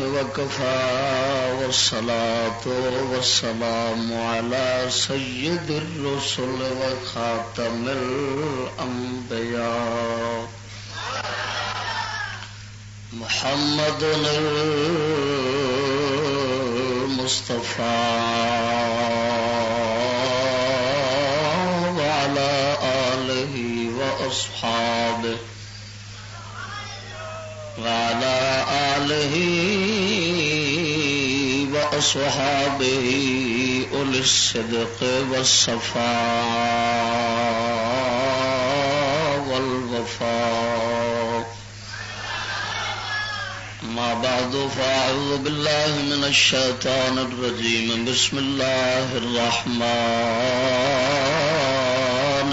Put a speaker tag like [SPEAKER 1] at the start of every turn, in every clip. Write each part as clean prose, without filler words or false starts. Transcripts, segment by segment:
[SPEAKER 1] وكفى والصلاة والسلام على سيد الرسل وخاتم الأنبياء محمد المصطفى وعلى آله وأصحابه أولي الصدق والصفاء والوفاء ما بعد فأعوذ بالله من الشيطان الرجيم بسم الله الرحمن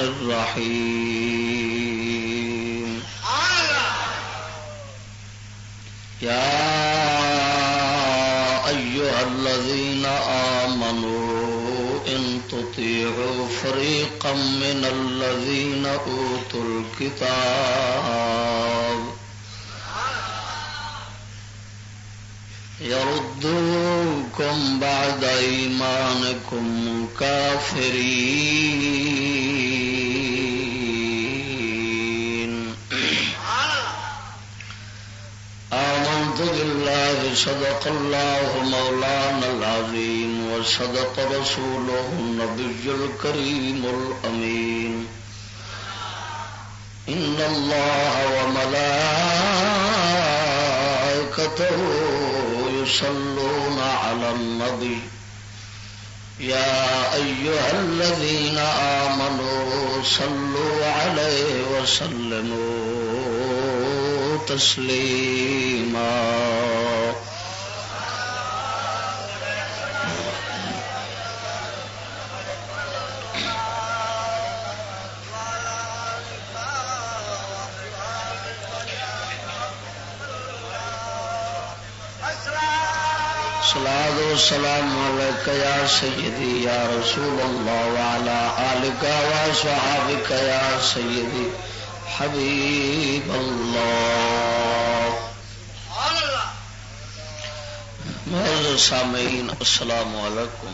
[SPEAKER 1] الرحيم يا الذين آمنوا إن تطيعوا فريقا من الذين أوتوا الكتاب يردوكم بعد إيمانكم كافرين آمنت بالله صدق الله مولانا العظيم وصدق رسوله النبي الكريم الأمين إن الله وملائكته يصلون على النبي يا أيها الذين آمنوا صلوا عليه وسلموا تسليما صلاة والسلام عليك يا سيدي يا رسول الله وعلى آلك وصحابك يا سيدي حبيب الله معزز سامعین السلام علیکم.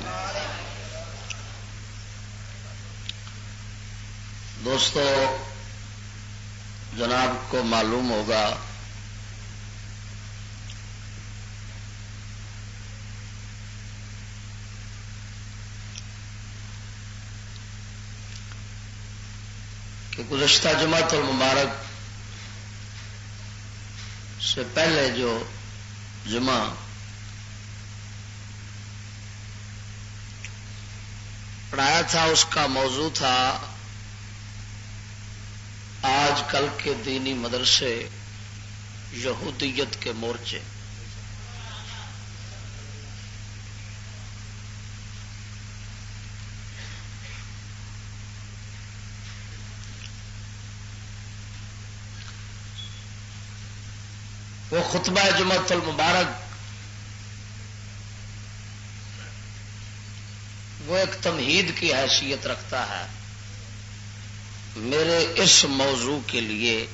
[SPEAKER 1] دوستو جناب کو معلوم ہوگا کہ گزشتہ جمعۃ المبارک سے پہلے جو جمعہ پڑھایا تھا اس کا موضوع تھا آج کل کے دینی مدرسے یہودیت کے مورچے. وہ خطبہ جمعۃ المبارک وہ ایک تمہید کی حیثیت رکھتا ہے میرے اس موضوع کے لیے،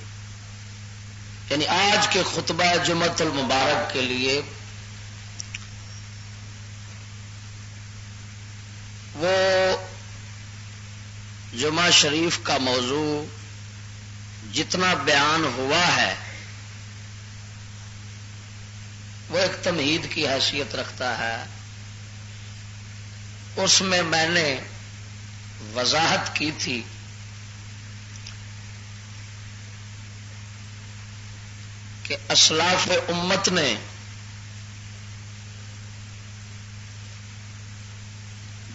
[SPEAKER 1] یعنی آج کے خطبہ جمعۃ المبارک کے لیے. وہ جمعہ شریف کا موضوع جتنا بیان ہوا ہے وہ ایک تمہید کی حیثیت رکھتا ہے. اس میں میں نے وضاحت کی تھی کہ اسلاف امت نے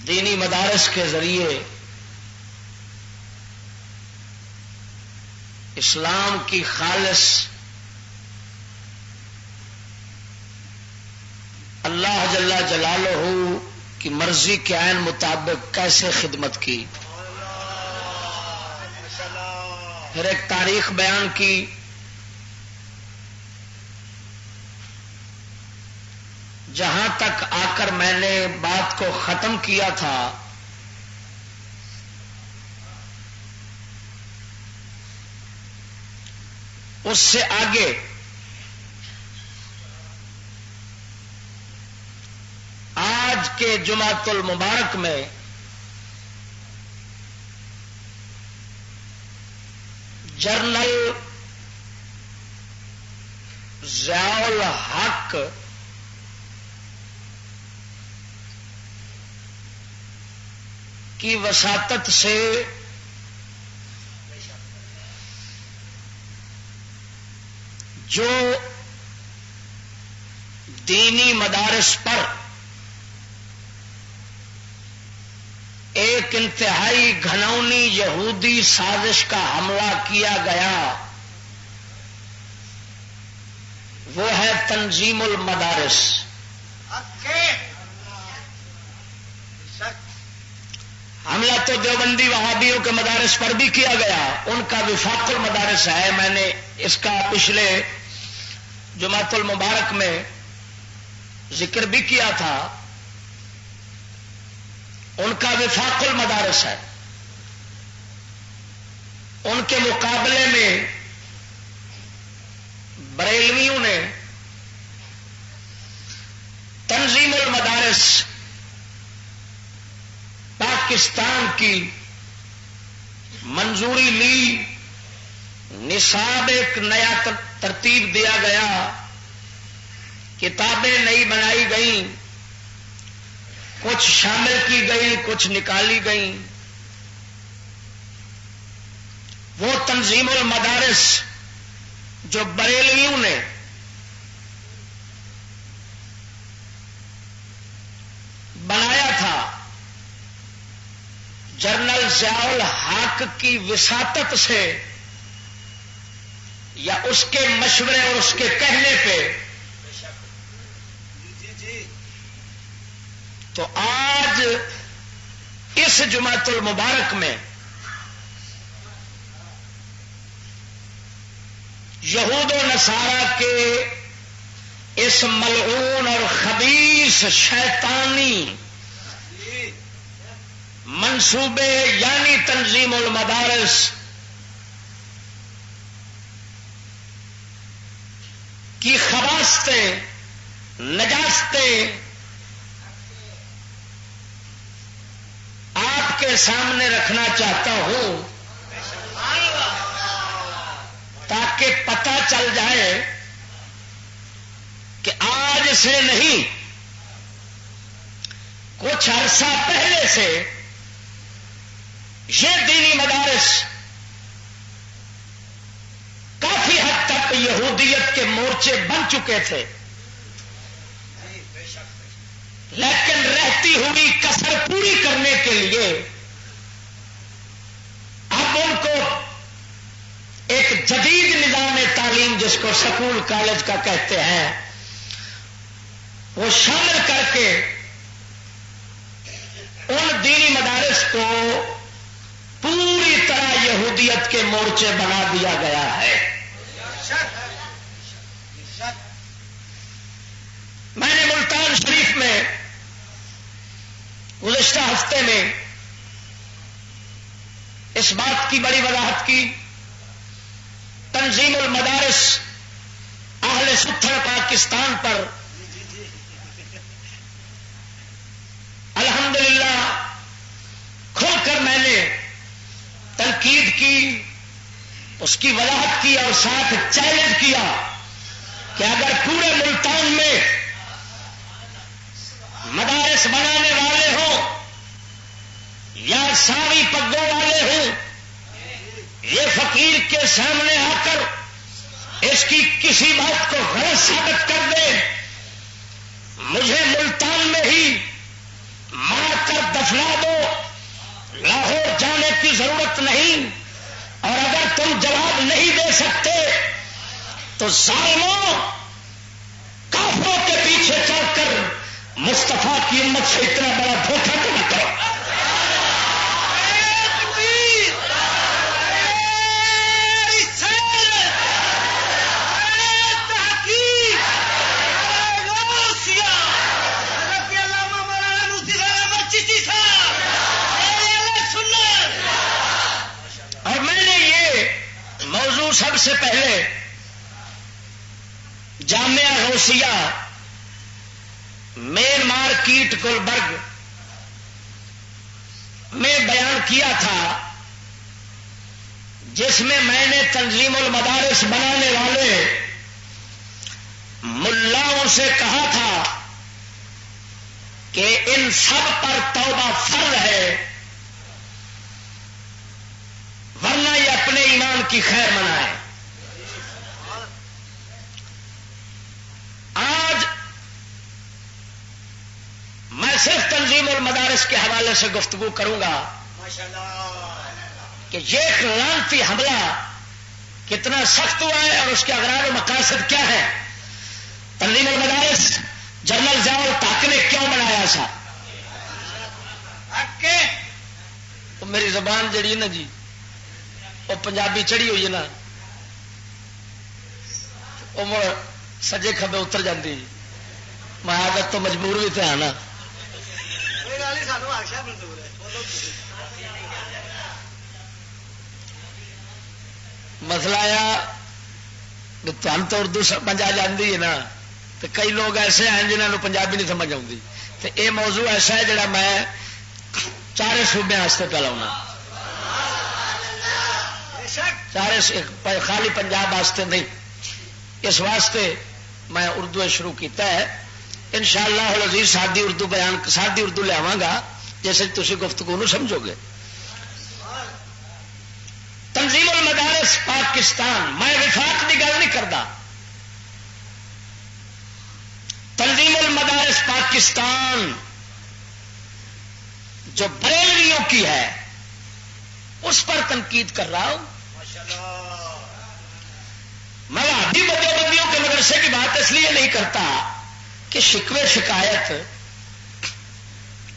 [SPEAKER 1] دینی مدارس کے ذریعے اسلام کی خالص اللہ جل جلالہ کی مرضی کے عین مطابق کیسے خدمت کی. پھر ایک تاریخ بیان کی جہاں تک آ کر میں نے بات کو ختم کیا تھا اس سے آگے آج کے جمعۃ المبارک میں جنرل ضیاء الحق کی وساطت سے جو دینی مدارس پر ایک انتہائی گھنونی یہودی سازش کا حملہ کیا گیا وہ ہے تنظیم المدارس. حملہ تو دیوبندی وہابیوں کے مدارس پر بھی کیا گیا، ان کا وفاق المدارس ہے. میں نے اس کا پچھلے جمعۃ المبارک میں ذکر بھی کیا تھا. ان کا وفاق المدارس ہے. ان کے مقابلے میں بریلویوں نے تنظیم المدارس پاکستان کی منظوری لی. نصاب ایک نیا ترتیب دیا گیا، کتابیں نئی بنائی گئیں، کچھ شامل کی گئی، کچھ نکالی گئیں. وہ تنظیم المدارس جو بریلویوں نے بنایا تھا جنرل ضیاء الحق کی وساطت سے یا اس کے مشورے اور اس کے کہنے پہ، تو آج اس جمعۃ المبارک میں یہود و نصارہ کے اس ملعون اور خبیث شیطانی منصوبے یعنی تنظیم المدارس کی خباثتیں، نجاستیں آپ کے سامنے رکھنا چاہتا ہوں تاکہ پتہ چل جائے کہ آج سے نہیں، کچھ عرصہ پہلے سے یہ دینی مدارس کافی حد تک یہودیت کے مورچے بن چکے تھے، لیکن رہتی ہوئی کسر پوری کرنے کے لیے اب ان کو ایک جدید نظام تعلیم جس کو سکول کالج کا کہتے ہیں وہ شامل کر کے ان دینی مدارس کو پوری طرح یہودیت کے مورچے بنا دیا گیا ہے. میں نے ملتان شریف میں گزشتہ ہفتے میں اس بات کی بڑی وضاحت کی. تنظیم المدارس اہل ستھر پاکستان پر الحمدللہ کھل کر میں نے تنقید کی، اس کی وضاحت کی اور ساتھ چیلنج کیا کہ اگر پورے ملتان میں مدارس بنانے والے ہوں یا ساری پگوں والے ہوں، یہ فقیر کے سامنے آ کر اس کی کسی بات کو غلط ثابت کر دے، مجھے ملتان میں ہی مار کر دفنا دو، لاہور جانے کی ضرورت نہیں. اور اگر تم جواب نہیں دے سکتے تو ظالموں، کافروں کے پیچھے چل کر مصطفیٰ کی امت سے اتنا بڑا دھوکہ تو نہ کرو. اور میں نے یہ موضوع سب سے پہلے جامعہ غوثیہ مین مارکیٹ گلبرگ میں بیان کیا تھا، جس میں میں نے تنظیم المدارس بنانے والے ملاؤں سے کہا تھا کہ ان سب پر توبہ فرض ہے، ورنہ یہ اپنے ایمان کی خیر منائے۔ آج میں صرف تنظیم المدارس کے حوالے سے گفتگو کروں گا کہ یہ ایک لعنتی حملہ کتنا سخت ہوا ہے اور اس کے اغراض و مقاصد کیا ہے۔ تنظیم المدارس جنرل ضیاء الحق نے کیوں بنایا سا؟ تو میری زبان جڑی نا جی وہ پنجابی چڑھی ہوئی ہے نا، وہ مڑ سجے کھبے اتر جاتی، میں عادت تو مجبور بھی تھا نا۔ مسئلہ آیا تم تو اردو سمجھ آ جاتی ہے نا، تو کئی لوگ ایسے ہیں جنہوں پنجابی نہیں سمجھ آتی، تو یہ موضوع ایسا ہے جڑا میں چارے صوبے واسطے پہ لاؤنا، چارے خالی پنجاب واسطے نہیں، اس واسطے میں اردو شروع کیتا ہے۔ انشاءاللہ العزیز سادی اردو بیان سادی اردو لیا گا جیسے تھی گفتگو نو سمجھو گے۔ تنظیم المدارس پاکستان، میں وفاق کی گل نہیں کرتا، تنظیم المدارس پاکستان جو بریلویوں کی ہے اس پر تنقید کر رہا ہوں۔ میں وہابی بندیوں کے مدرسے کی بات اس لیے نہیں کرتا کہ شکوے شکایت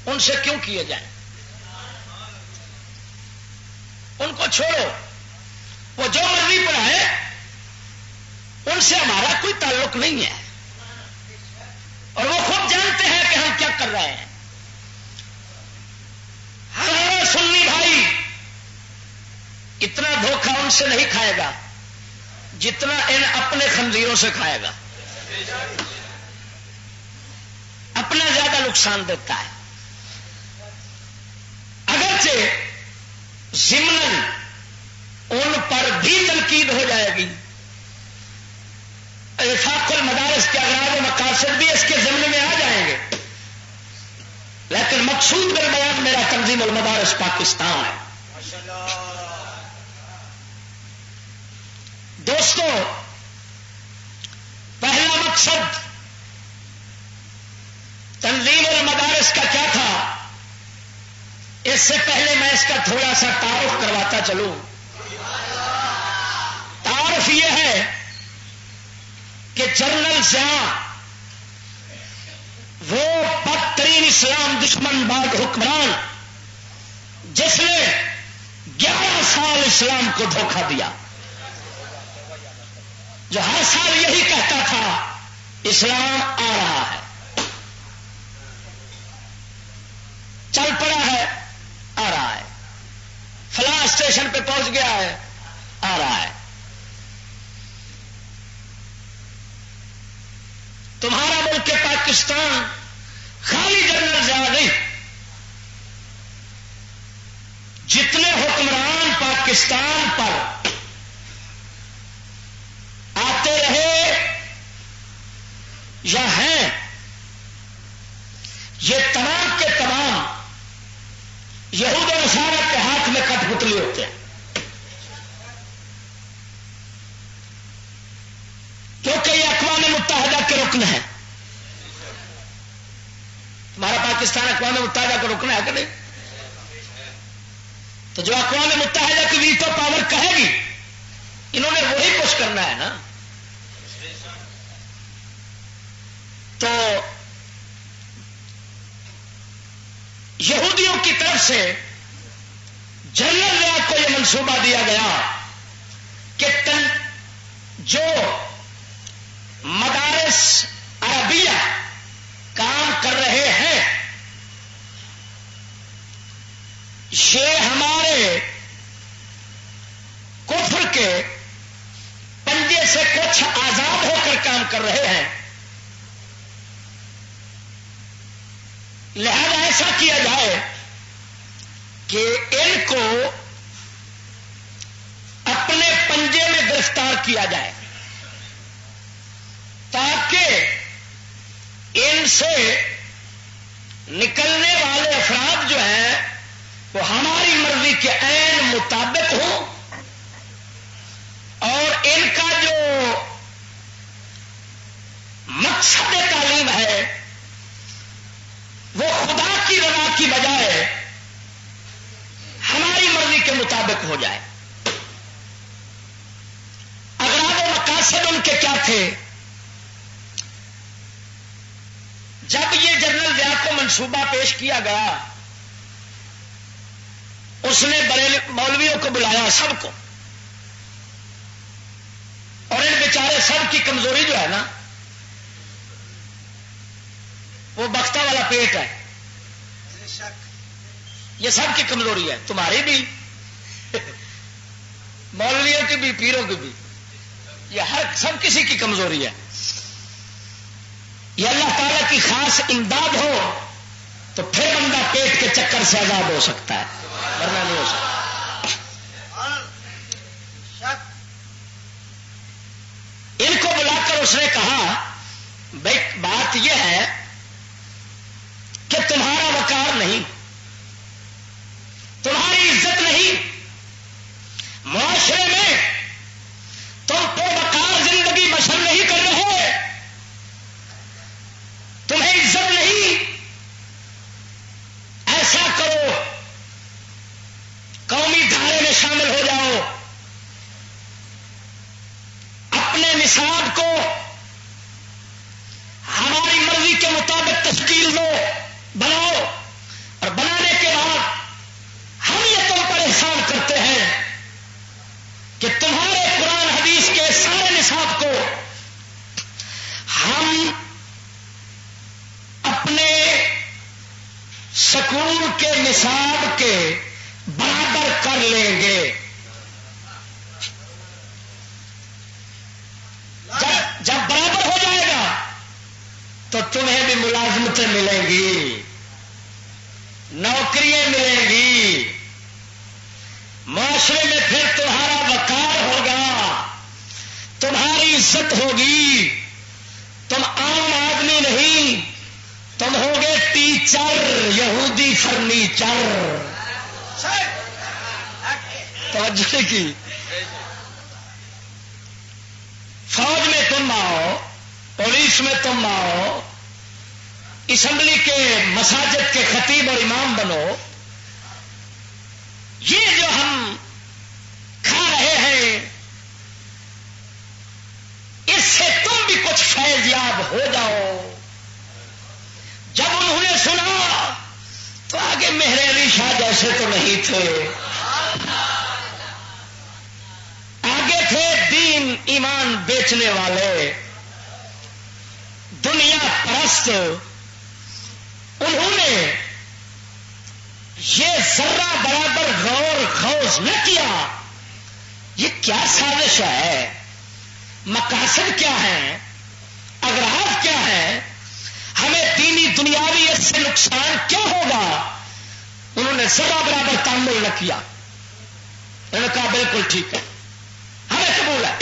[SPEAKER 1] ان سے کیوں کیے جائیں، ان کو چھوڑو، وہ جو مرضی پڑھائے، ان سے ہمارا کوئی تعلق نہیں ہے، اور وہ خود جانتے ہیں کہ ہم کیا کر رہے ہیں۔ ہمارا سنی بھائی اتنا دھوکہ ان سے نہیں کھائے گا جتنا ان اپنے خنزیروں سے کھائے گا، اپنا زیادہ نقصان دیتا ہے۔ اگرچہ ضمن ان پر بھی تنقید ہو جائے گی، وفاق المدارس کے اغراض و مقاصد بھی اس کے ضمن میں آ جائیں گے، لیکن مقصود میں بیان میرا تنظیم المدارس پاکستان ہے۔ دوستو، پہلا مقصد تنظیم المدارس کا کیا تھا، اس سے پہلے میں اس کا تھوڑا سا تعارف کرواتا چلوں۔ تعارف یہ ہے کہ جنرل ضیاء وہ بدترین اسلام دشمن بعد حکمران جس نے 11 سال اسلام کو دھوکہ دیا، جو ہر سال یہی کہتا تھا اسلام آ رہا ہے، چل پڑا ہے، آ رہا ہے، فلاں اسٹیشن پہ پہنچ گیا ہے، آ رہا ہے۔ تمہارا ملک پاکستان خالی جنرل ضیاء نہیں، جتنے حکمران پاکستان پر آتے رہے یا ہیں، یہ تمام کے تمام یہود و نصارہ کے ہاتھ میں کٹ پتلی ہوتے ہیں، کیونکہ یہ اقوام متحدہ کے رکن ہیں۔ ہمارا پاکستان اقوام متحدہ کا رکن ہے کہ نہیں؟ تو جو اقوام متحدہ کی ویٹو پاور کہے گی، انہوں نے وہی کچھ کرنا ہے نا۔ تو یہودیوں کی طرف سے جنرل ضیاء کو یہ منصوبہ دیا گیا کہ جو مدارس عربیہ کام کر رہے ہیں، یہ ہمارے کفر کے پنجے سے کچھ آزاد ہو کر کام کر رہے ہیں، لہذا ایسا کیا جائے کہ ان کو اپنے پنجے میں گرفتار کیا جائے تاکہ ان سے نکلنے والے افراد جو ہیں وہ ہماری مرضی کے عین مطابق ہوں اور ان کا جو مقصد تعلیم ہے وہ خدا کی رضا کی بجائے ہماری مرضی کے مطابق ہو جائے. اغراض و مقاصد ان کے کیا تھے؟ جب یہ جنرل ضیاء کو منصوبہ پیش کیا گیا اس نے بڑے مولویوں کو بلایا سب کو، اور ان بیچارے سب کی کمزوری جو ہے نا وہ بختہ والا پیٹ ہے. یہ سب کی کمزوری ہے، تمہاری بھی، مولویوں کی بھی، پیروں کی بھی، یہ ہر سب کسی کی کمزوری ہے. یہ اللہ تعالیٰ کی خاص امداد ہو تو پھر بندہ پیٹ کے چکر سے آزاد ہو سکتا ہے، ورنہ نہیں ہو سکتا. ان کو بلا کر اس نے کہا بھائی بات یہ ہے کہ تمہارا وقار نہیں، تمہاری عزت نہیں، معاشرے میں تم تو وقار زندگی بسر نہیں کر رہے، تمہیں عزت نہیں. ایسا کرو قومی دھارے میں شامل ہو جاؤ، اپنے نصاب کو ہماری مرضی کے مطابق تشکیل دو، بناؤ، اور بنانے کے بعد ہم یہ تم پر احسان کرتے ہیں کہ تمہارے قرآن حدیث کے سارے نصاب کو ہم اپنے سکول کے نصاب کے برابر کر لیں گے. جب برابر ہو جائے گا تو تمہیں بھی ملازمتیں ملیں گی، نوکریاں ملیں گی، معاشرے میں پھر تمہارا وقار ہوگا، تمہاری عزت ہوگی، تم عام آدمی نہیں، تم ہوگے ٹیچر، یہودی فرنیچر. توجہ کی، فوج میں تم آؤ، پولیس میں تم آؤ، اسمبلی کے مساجد کے خطیب اور امام بنو. یہ جو ہم کھا رہے ہیں اس سے تم بھی کچھ فیض یاب ہو جاؤ. جب انہوں نے سنا تو آگے مہر علی شاہ جیسے تو نہیں تھے، آگے تھے دین ایمان بیچنے والے، دنیا پرست. انہوں نے یہ ذرہ برابر غور خوض نہ کیا یہ کیا سازش ہے، مقاصد کیا ہیں، اغراض کیا ہے، ہمیں دینی دنیاوی اس سے نقصان کیا ہوگا. انہوں نے ذرہ برابر تعامل نہ کیا. انہوں نے کہا بالکل ٹھیک ہے، ہمیں قبول ہے.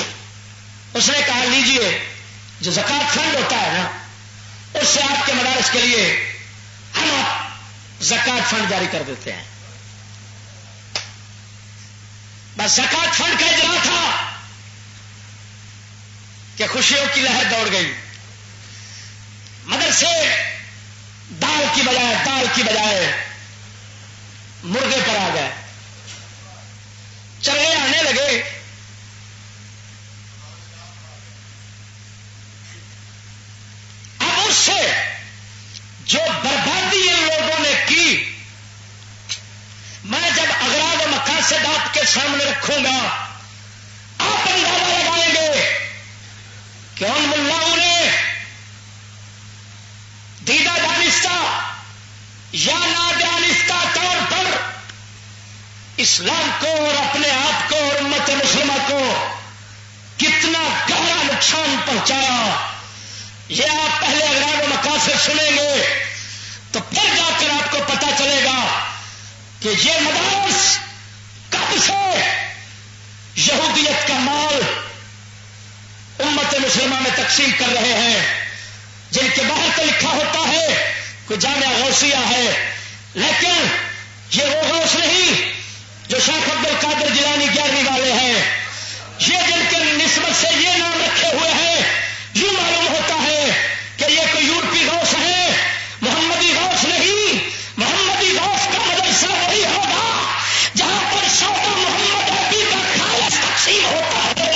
[SPEAKER 1] اس نے کہا لیجئے جو زکات فنڈ ہوتا ہے نا اس سے آپ کے مدارس کے لیے ہم زکات فنڈ جاری کر دیتے ہیں. بس زکات فنڈ کا اجرا تھا کہ خوشیوں کی لہر دوڑ گئی. مدرسے دال کی بجائے مرغے پر آ گئے، چلے آنے لگے. اب اس سے جو بربادی ان لوگوں نے کی میں جب اغراض و مقاصد آپ کے سامنے رکھوں گا آپ اندازہ لگائیں گے کہ ان ملاؤں نے دیدہ دانستہ یا نادانستہ طور پر اسلام کو اور اپنے آپ کو اور امت مسلمہ کو کتنا گہرا نقصان پہنچایا. یہ آپ پہلے اغراض و مقاصد سنیں گے تو پھر جا کہ یہ مدارس کب سے یہودیت کا مال امت مسلمہ میں تقسیم کر رہے ہیں، جن کے باہر تو لکھا ہوتا ہے کوئی جامعہ غوثیہ ہے، لیکن یہ وہ غوث نہیں جو شیخ عبد القادر جیلانی 11ویں والے ہیں، یہ جن کے نسبت سے یہ نام رکھے ہوئے ہیں، یوں معلوم ہوتا ہے کہ یہ کوئی یورپی غوث ہے، محمدی غوث نہیں۔ محمدی غوث کا مدرسہ وہی ہوگا جہاں پر شوق محمد عربی کا خالص تقسیم ہوتا ہے۔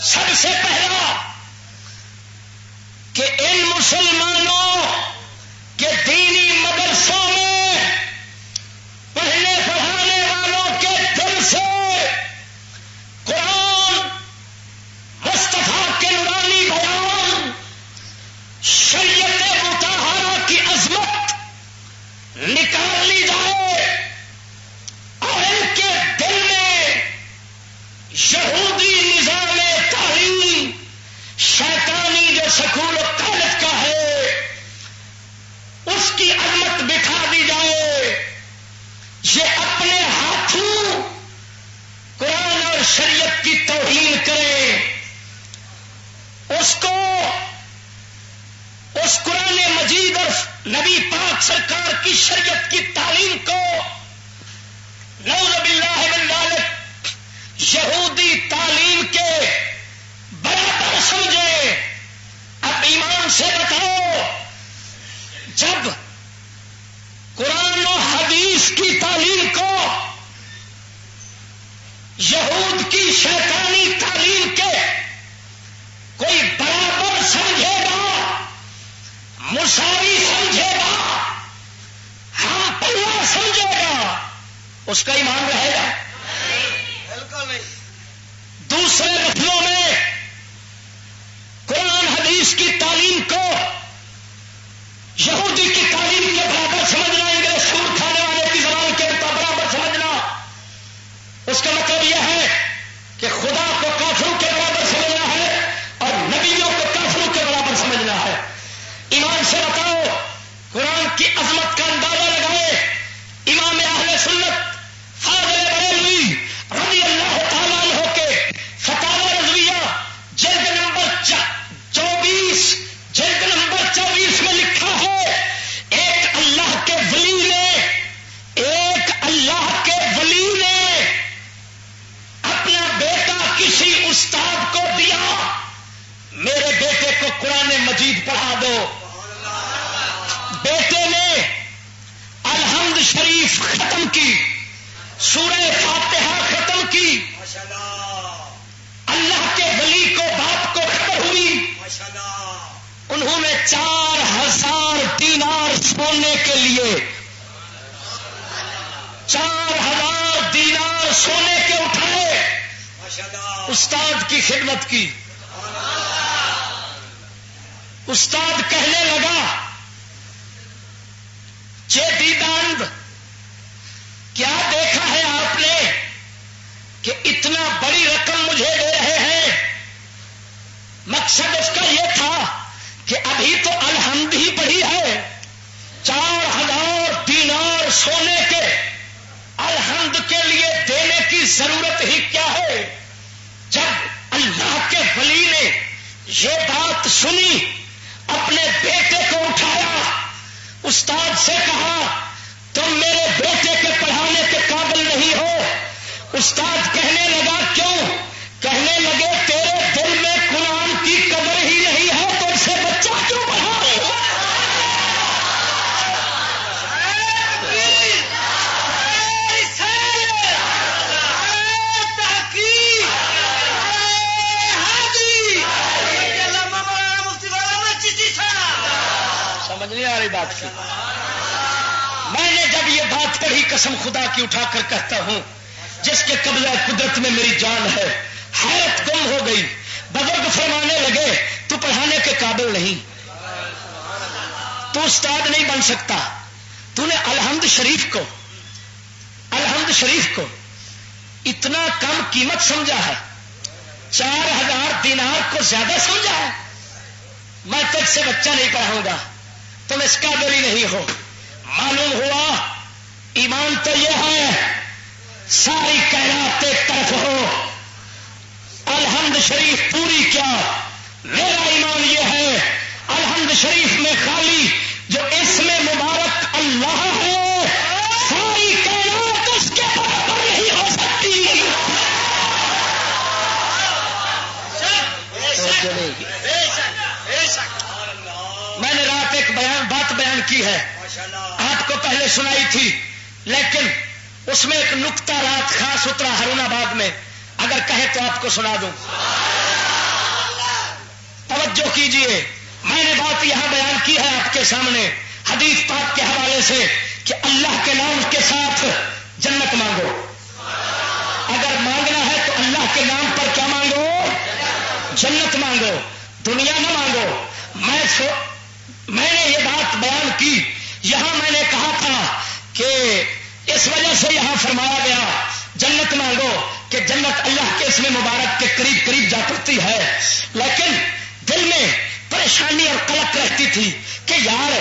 [SPEAKER 1] سب سے پہلا کہ ان مسلمانوں کے دینی مدرسوں میں پڑھنے پڑھانے والوں کے دل سے قرآن مصطفیٰ کے نورانی بیان شریعت مطہرہ کی عظمت نکال لی جائے اور ان کے دل میں یہودی نظام تعلیم شیطانی جو سکول و کالج کا ہے اس کی عظمت بٹھا دی جائے، یہ اپنے ہاتھوں قرآن اور شریعت کی توہین کرے، اس کو اس قرآن مجید اور نبی پاک سرکار کی شریعت کی تعلیم کو نعوذ باللہ من ذالک یہودی تعلیم کے برابر سمجھے۔ اب ایمان سے بتاؤ، جب قرآن و حدیث کی تعلیم کو یہود کی شیطانی تعلیم کے کوئی برابر سمجھے گا، مساوی سمجھے گا، ہم پلہ سمجھے گا، اس کا ایمان رہے گا؟ دوسرے لفظوں میں قرآن حدیث کی تعلیم کو یہودی کی تعلیم کے برابر سمجھنا، انگلش سور کھانے والے کی زبان کے برابر سمجھنا، اس کا مطلب یہ ہے کہ خدا کو کافروں کے برابر سمجھنا ہے اور نبیوں کو کافروں کے برابر سمجھنا ہے۔ ایمان سے بتاؤ، قرآن کی عظمت کا اندازہ لگائے۔ امام اہل سنت فاضل بریلوی رضی اللہ تعالیٰ عنہ کے فتاوی رضویہ جلد نمبر 24 میں لکھا ہے، ایک اللہ کے ولی نے اپنا بیٹا کسی استاد کو دیا، میرے بیٹے کو قرآن مجید پڑھا دو۔ بیٹے نے الحمد شریف ختم کی، سورہ فاتحہ ختم کی، اللہ کے ولی کو باپ کو خبر ہوئی، انہوں نے 4000 دینار سونے کے لیے 4000 دینار سونے کے اٹھائے، استاد کی خدمت کی۔ استاد کہنے لگا، چیتی داند کیا دیکھا ہے آپ نے کہ اتنا بڑی رقم مجھے دے رہے ہیں؟ مقصد اس کا یہ تھا کہ ابھی تو الحمد ہی پڑھی ہے، 4000 دینار سونے کے الحمد کے لیے دینے کی ضرورت ہی کیا ہے؟ جب اللہ کے ولی نے یہ بات سنی، اپنے بیٹے کو اٹھایا، استاد سے کہا تم میرے بیٹے کے پڑھانے کے قابل نہیں ہو۔ استاد کہنے لگا کیوں؟ کہنے لگے تیرے دل میں قرآن کی قدر ہی نہیں ہے تو اسے بچہ کیوں پڑھا رہے ہو؟ سمجھ نہیں آ رہی بات کی؟ میں نے جب یہ بات پڑھی، قسم خدا کی اٹھا کر کہتا ہوں، جس کے قبضہ قدرت میں میری جان ہے، حیرت گم ہو گئی. بزرگ فرمانے لگے تو پڑھانے کے قابل نہیں, تو استاد نہیں بن سکتا, تو نے الحمد شریف کو اتنا کم قیمت سمجھا ہے, 4000 دینار کو زیادہ سمجھا ہے. میں تجھ سے بچہ نہیں پڑھاؤں گا, تم اس قابل ہی نہیں ہو. معلوم ہوا ایمان تو یہ ہے ساری کائنات ایک طرف ہو, الحمد شریف پوری کیا. میرا ایمان یہ ہے الحمد شریف میں خالی جو اسم مبارک اللہ ہے ساری کائنات اس کے برابر نہیں ہو سکتی. میں نے رات ایک بات بیان کی ہے, آپ کو پہلے سنائی تھی, لیکن اس میں ایک نقطہ رات خاص اترا ہارون آباد میں, اگر کہے تو آپ کو سنا دوں. توجہ کیجئے, میں نے بات یہاں بیان کی ہے آپ کے سامنے حدیث پاک کے حوالے سے کہ اللہ کے نام کے ساتھ جنت مانگو. اگر مانگنا ہے تو اللہ کے نام پر کیا مانگو؟ جنت مانگو, دنیا نہ مانگو. میں نے یہ بات بیان کی, یہاں میں نے کہا تھا کہ اس وجہ سے یہاں فرمایا گیا جنت مانگو کہ جنت اللہ کے اسم مبارک کے قریب قریب جا پڑتی ہے, لیکن دل میں پریشانی اور قلق رہتی تھی کہ یار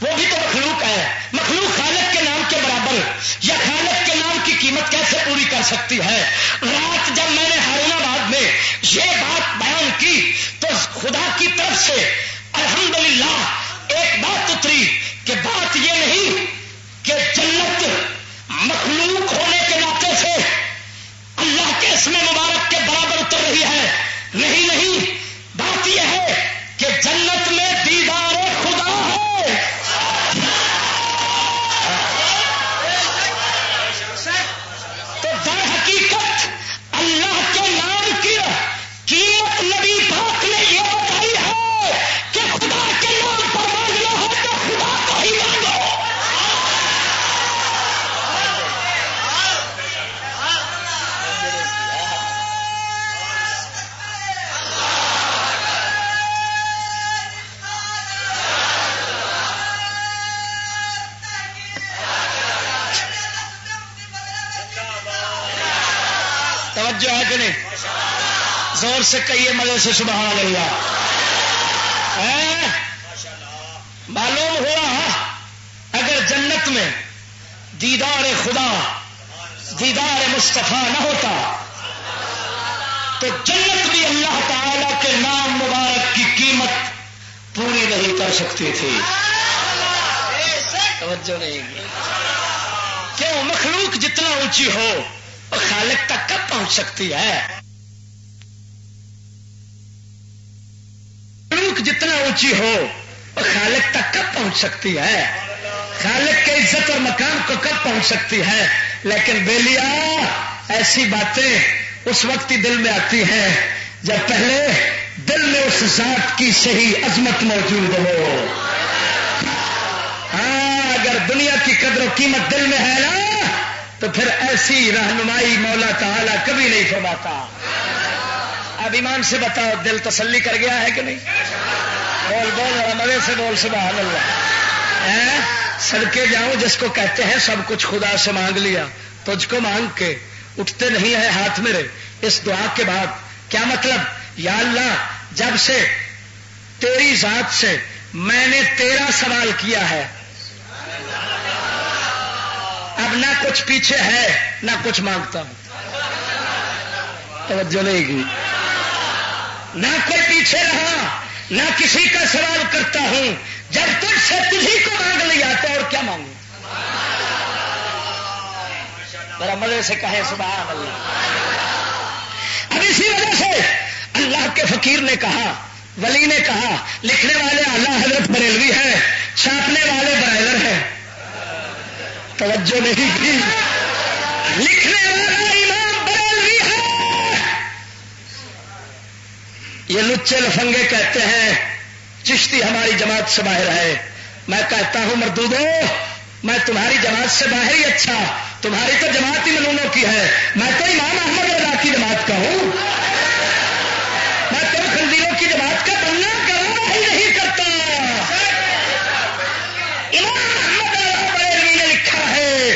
[SPEAKER 1] وہ بھی تو مخلوق ہے, مخلوق خالق کے نام کے برابر یا خالق کے نام کی قیمت کیسے پوری کر سکتی ہے. رات جب میں نے ہارون آباد میں یہ بات بیان کی تو خدا کی طرف سے الحمدللہ ایک بات اتری کہ بات یہ نہیں کہ جنت مخلوق ہونے کے ناطے سے اللہ کے اسم مبارک کے برابر اتر رہی ہے. نہیں, بات یہ ہے کہ جنت میں دیدار خدا ہے. تو در حقیقت اللہ کے نام کی قیمت نبی پاک نے یہ بتائی ہے کہ خدا کے نام پر مانگنا ہے تو خدا کو ہی مانگو. توجہ ہے کہ نہیں؟ زور سے کہیے, مزے سے سبحان اللہ. معلوم ہوا اگر جنت میں دیدار خدا, دیدار مصطفیٰ نہ ہوتا تو جنت بھی اللہ تعالی کے نام مبارک کی قیمت پوری نہیں کر سکتی تھی. توجہ نہیں, کیوں؟ مخلوق جتنا اونچی ہو اور خالق تک کب پہنچ سکتی ہے؟ مخلوق جتنا اونچی ہو اور خالق تک کب پہنچ سکتی ہے؟ خالق کے عزت اور مقام کو کب پہنچ سکتی ہے؟ لیکن بیلیا ایسی باتیں اس وقت ہی دل میں آتی ہیں جب پہلے دل میں اس ذات کی صحیح عظمت موجود ہو. ہاں, اگر دنیا کی قدر و قیمت دل میں ہے نا تو پھر ایسی رہنمائی مولا تعالی کبھی نہیں فرماتا. اب ایمان سے بتاؤ, دل تسلی کر گیا ہے کہ نہیں؟ بول مزے سے بول سبحان اللہ. سڑکے جاؤں جس کو کہتے ہیں سب کچھ خدا سے مانگ لیا, تجھ کو مانگ کے اٹھتے نہیں ہے ہاتھ میرے اس دعا کے بعد. کیا مطلب؟ یا اللہ جب سے تیری ذات سے میں نے تیرا سوال کیا ہے, اب نہ کچھ پیچھے ہے نہ کچھ مانگتا ہوں. توجہ نہیں کی, نہ کوئی پیچھے رہا نہ کسی کا سوال کرتا ہوں. جب تجھ سے تجھی کو مانگ لیا تو اور کیا مانگوں؟ ذرا مزے سے کہے سبحان اللہ. اب اسی وجہ سے اللہ کے فقیر نے کہا, ولی نے کہا, لکھنے والے اعلیٰ حضرت بریلوی ہیں, چھاپنے والے برائلر ہیں. توجہ نہیں کی, لکھنے والا امام بریلوی ہے. یہ لچے لفنگے کہتے ہیں چشتی ہماری جماعت سے باہر ہے. میں کہتا ہوں مردودو, میں تمہاری جماعت سے باہر ہی اچھا, تمہاری تو جماعت ہی منونوں کی ہے, میں تو امام احمد رضا کی جماعت کا ہوں. کی جماعت کا بننا گوارا ہی نہیں کرتا. امام احمد بریلوی نے لکھا ہے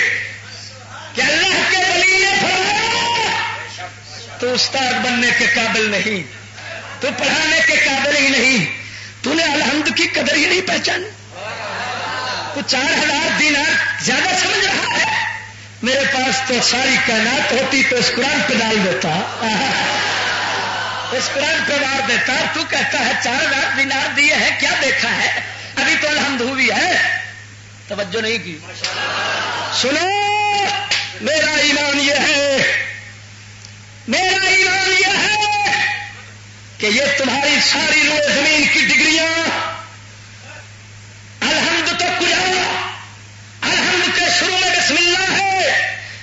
[SPEAKER 1] کہ اللہ کے ولی نے فرمایا تو استاد بننے کے قابل نہیں, تو پڑھانے کے قابل ہی نہیں, تو نے الحمد کی قدر ہی نہیں پہچانی. تو 4000 دینار زیادہ سمجھ رہا ہے. میرے پاس تو ساری کائنات ہوتی تو اس قرآن پہ ڈال دیتا, اس قرآن پہ مار دیتا. تو کہتا ہے 4000 دینار دیے ہیں, کیا دیکھا ہے؟ ابھی تو الحمد ہوئی ہے. توجہ نہیں کی. سنو, میرا ایمان یہ ہے, میرا ایمان یہ ہے کہ یہ تمہاری ساری روئے زمین کی ڈگریاں, الحمد تو کجا, الحمد کے شروع میں بسم اللہ ہے,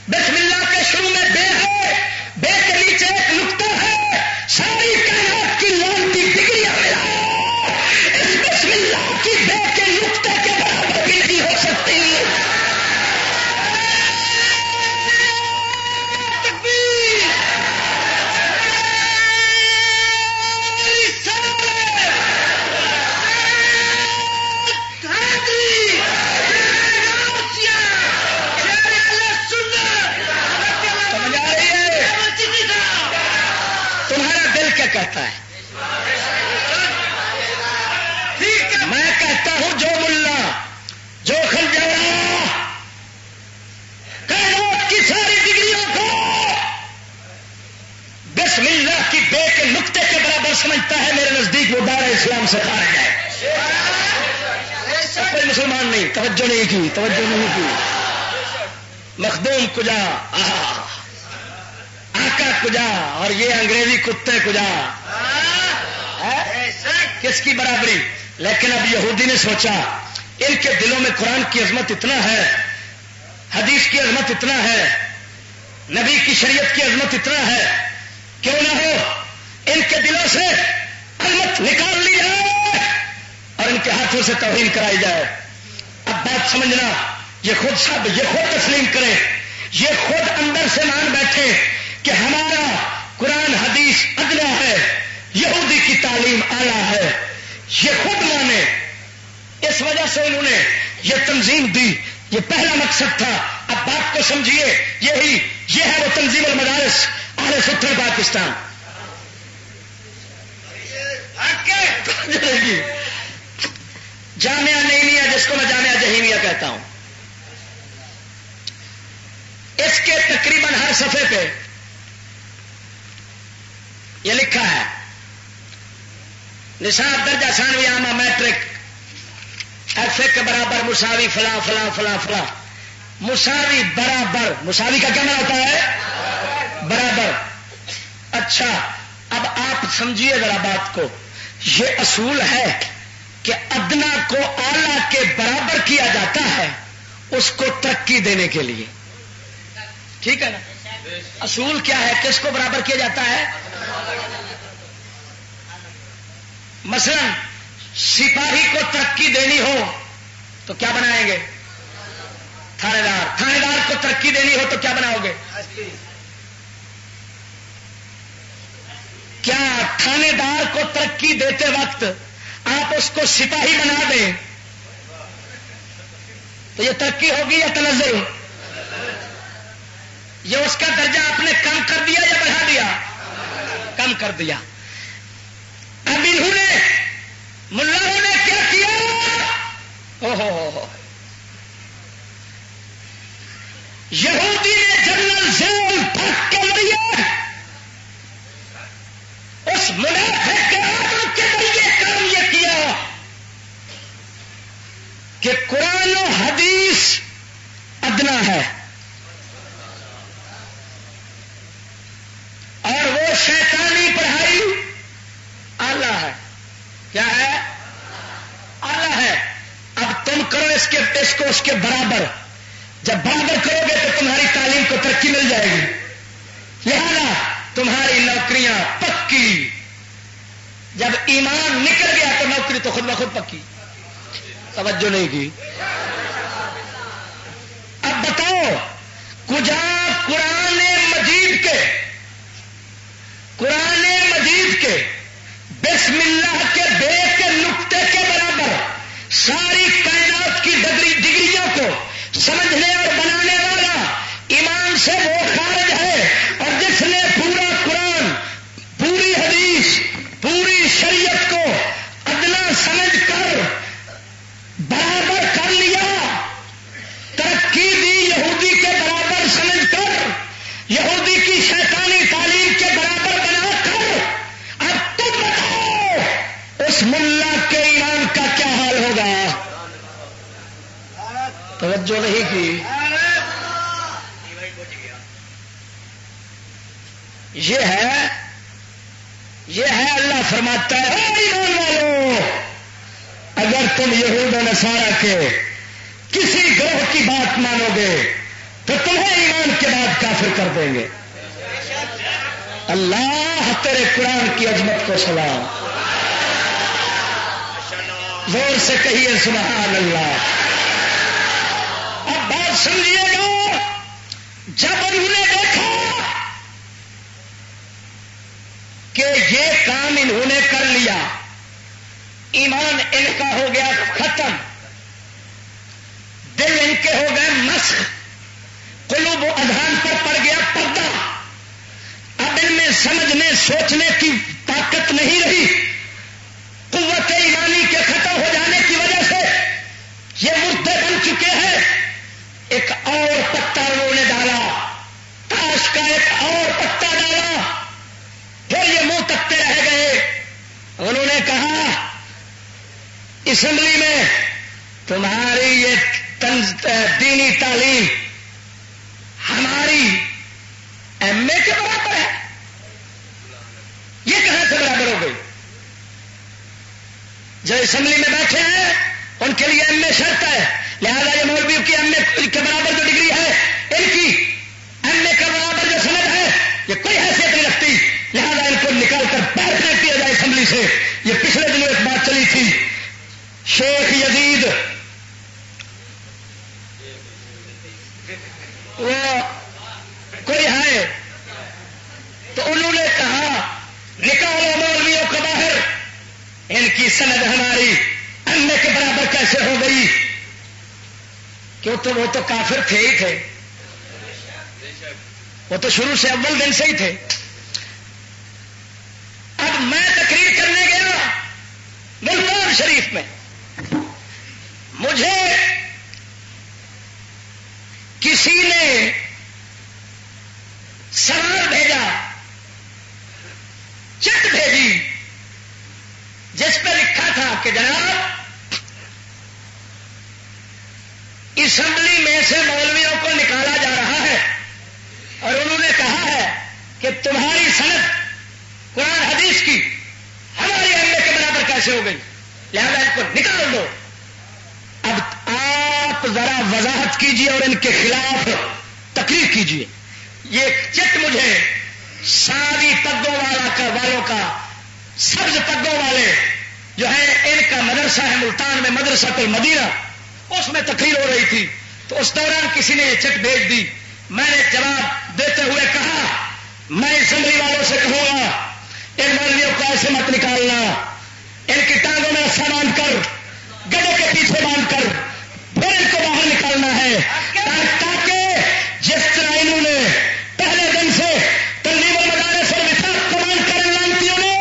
[SPEAKER 1] بسم اللہ کے شروع میں بے ہے, بے کے نیچے ایک نقطہ ہے, ساری کائنات کی لانتی ڈگریاں ملا, اس بسم اللہ کی بے کے نقطے کے برابر بھی نہیں ہو سکتی. کہتا ہے میں کہتا ہوں جو ملا جو خنجرا کائنات کی ساری ڈگریوں کو بسم اللہ کی بے کے نقطے کے برابر سمجھتا ہے, میرے نزدیک وہ دار اسلام سے خارج ہے. کوئی مسلمان نہیں. توجہ نہیں کی, توجہ نہیں کی. مخدوم کجا, آقا کجا, اور یہ انگریزی کتے کجا, کس کی برابری. لیکن اب یہودی نے سوچا ان کے دلوں میں قرآن کی عظمت اتنا ہے, حدیث کی عظمت اتنا ہے, نبی کی شریعت کی عظمت اتنا ہے, کیوں نہ ہو ان کے دلوں سے عظمت نکال لی جائے اور ان کے ہاتھوں سے توہین کرائی جائے. اب بات سمجھنا, یہ خود تسلیم کریں, یہ خود اندر سے مان بیٹھے کہ ہمارا قرآن حدیث ادنا ہے, یہودی کی تعلیم اعلیٰ ہے, یہ خود مانے. اس وجہ سے انہوں نے یہ تنظیم دی, یہ پہلا مقصد تھا. اب بات کو سمجھیے, یہ ہے وہ تنظیم المدارس اہل سنت پاکستان. جامعہ نعیمیہ, جس کو میں جامعہ جہیمیہ کہتا ہوں, اس کے تقریباً ہر صفحے پہ یہ لکھا ہے نصاب درجہ ثانوی عامہ میٹرک ایف اے کے برابر مساوی فلاں فلاں فلاں فلاں, مساوی برابر. مساوی کا کیا معنی ہوتا ہے؟ برابر. اچھا, اب آپ سمجھیے ذرا بات کو. یہ اصول ہے کہ ادنا کو اعلیٰ کے برابر کیا جاتا ہے اس کو ترقی دینے کے لیے. ٹھیک ہے نا؟ اصول کیا ہے, کس کو برابر کیا جاتا ہے؟ مثلا سپاہی کو ترقی دینی ہو تو کیا بنائیں گے؟ تھانے دار. تھانے دار کو ترقی دینی ہو تو کیا بناؤ گے؟ کیا تھانے دار کو ترقی دیتے وقت آپ اس کو سپاہی بنا دیں تو یہ ترقی ہوگی یا تنزل؟ یہ اس کا درجہ آپ نے کم کر دیا یا بڑھا دیا؟ کم کر دیا. اب انہوں نے ملاؤں نے کیا کیا؟ یہودی نے جنرل ضیاء الحق کے ذریعے اس منافق کے آدم کے ذریعے کام یہ کیا کہ قرآن و حدیث ادنا ہے اور وہ شیطانی پڑھائی اعلیٰ ہے. کیا ہے؟ اعلیٰ ہے. اب تم کرو اس کو اس کے برابر. جب برابر کرو گے تو تمہاری تعلیم کو ترقی مل جائے گی, لہذا تمہاری نوکریاں پکی. جب ایمان نکل گیا تو نوکری تو خود بخود پکی. توجہ نہیں کی. اب بتاؤ کجا قرآن مجید کے بسم اللہ کے بے کے نقطے کے برابر ساری کائنات کی ڈگریوں کو سمجھنے اور بنانے والا ایمان سے وہ خارج ہے، اور جس نے پورا قرآن، پوری حدیث، پوری شریعت کو ادنا سمجھ کر برابر کر لیا، ترقی دی یہودی کے برابر سمجھ کر، یہودی کی شیطانی تعلیم کے برابر بنا کر، اب تم بتاؤ اس ملا کے ایمان کا کیا حال ہوگا؟ توجہ نہیں کی؟ یہ ہے اللہ فرماتا ہے اے ایمان والو، اگر تم یہود و نصارہ کے کسی گروہ کی بات مانو گے تو تمہیں ایمان کے بعد کافر کر دیں گے۔ اللہ تیرے قرآن کی عظمت کو سلام، زور سے کہیے سبحان اللہ۔ اب بات سمجھیے گا، جب انہوں نے دیکھا کہ یہ کام انہوں نے کر لیا، ایمان ان کا ہو گیا ختم، دل ان کے ہو گئے مسخ، قلوب و اذہان پر پڑ گیا پردہ، اب ان میں سمجھنے سوچنے کی طاقت نہیں رہی، قوت ایمانی کے ختم ہو جانے کی وجہ سے یہ مردے بن چکے ہیں۔ ایک اور پتا انہوں نے ڈالا، تاش کا ایک اور پتا ڈالا، پھر یہ منہ تکتے رہ گئے۔ انہوں نے کہا اسمبلی میں تمہاری یہ دینی تعلیم ہماری ایم اے کے برابر ہے، یہ کہاں سے برابر ہو گئی؟ جو اسمبلی میں بیٹھے ہیں ان کے لیے ایم اے شرط ہے، لہذا یہ مولویوں کی ایم اے کے برابر جو ڈگری ہے، ان کی ایم اے کا برابر جو سند ہے، یہ کوئی حیثیت نہیں رکھتی، لہذا ان کو نکال کر پیر پھینک دیا جائے اسمبلی سے۔ یہ پچھلے دنوں ایک بات چلی تھی، شیخ یزید وہ کوئی ہے تو انہوں نے کہا نکالو مولویوں کو باہر، ان کی سند ہماری ایم اے کے برابر کیسے ہو گئی؟ کیوں تو وہ تو کافر تھے ہی تھے، وہ تو شروع سے اول دن سے ہی تھے۔ اب میں تقریر کرنے گیا ملتان شریف میں، مجھے کسی نے سوال بھیجا، چٹ بھیجی، جس پہ لکھا تھا کہ جناب اسمبلی میں سے مولویوں کو نکالا جا رہا ہے اور انہوں نے کہا ہے کہ تمہاری سند قرآن حدیث کی ہماری ایم اے کے برابر کیسے ہو گئی، لہذا ان کو نکال دو۔ اب آپ ذرا وضاحت کیجیے اور ان کے خلاف تقریر کیجیے۔ یہ چٹ مجھے ساری پگوں والوں کا سبز پگوں والے جو ہے ان کا مدرسہ ہے ملتان میں، مدرسہ المدینہ، اس میں تقریر ہو رہی تھی، تو اس دوران کسی نے یہ چٹ بھیج دی۔ میں نے جواب دیتے ہوئے کہا میں اسمبلی والوں سے کہوں گا ان مولویوں کو ایسے مت نکالنا، ان کی ٹانگوں میں رسا باندھ کر گڑے کے پیچھے باندھ کر پھر ان کو باہر نکالنا ہے، تاکہ جس طرح انہوں نے پہلے دن سے تنظیم المدارس اور وفاق کو مان کر لانتیوں نے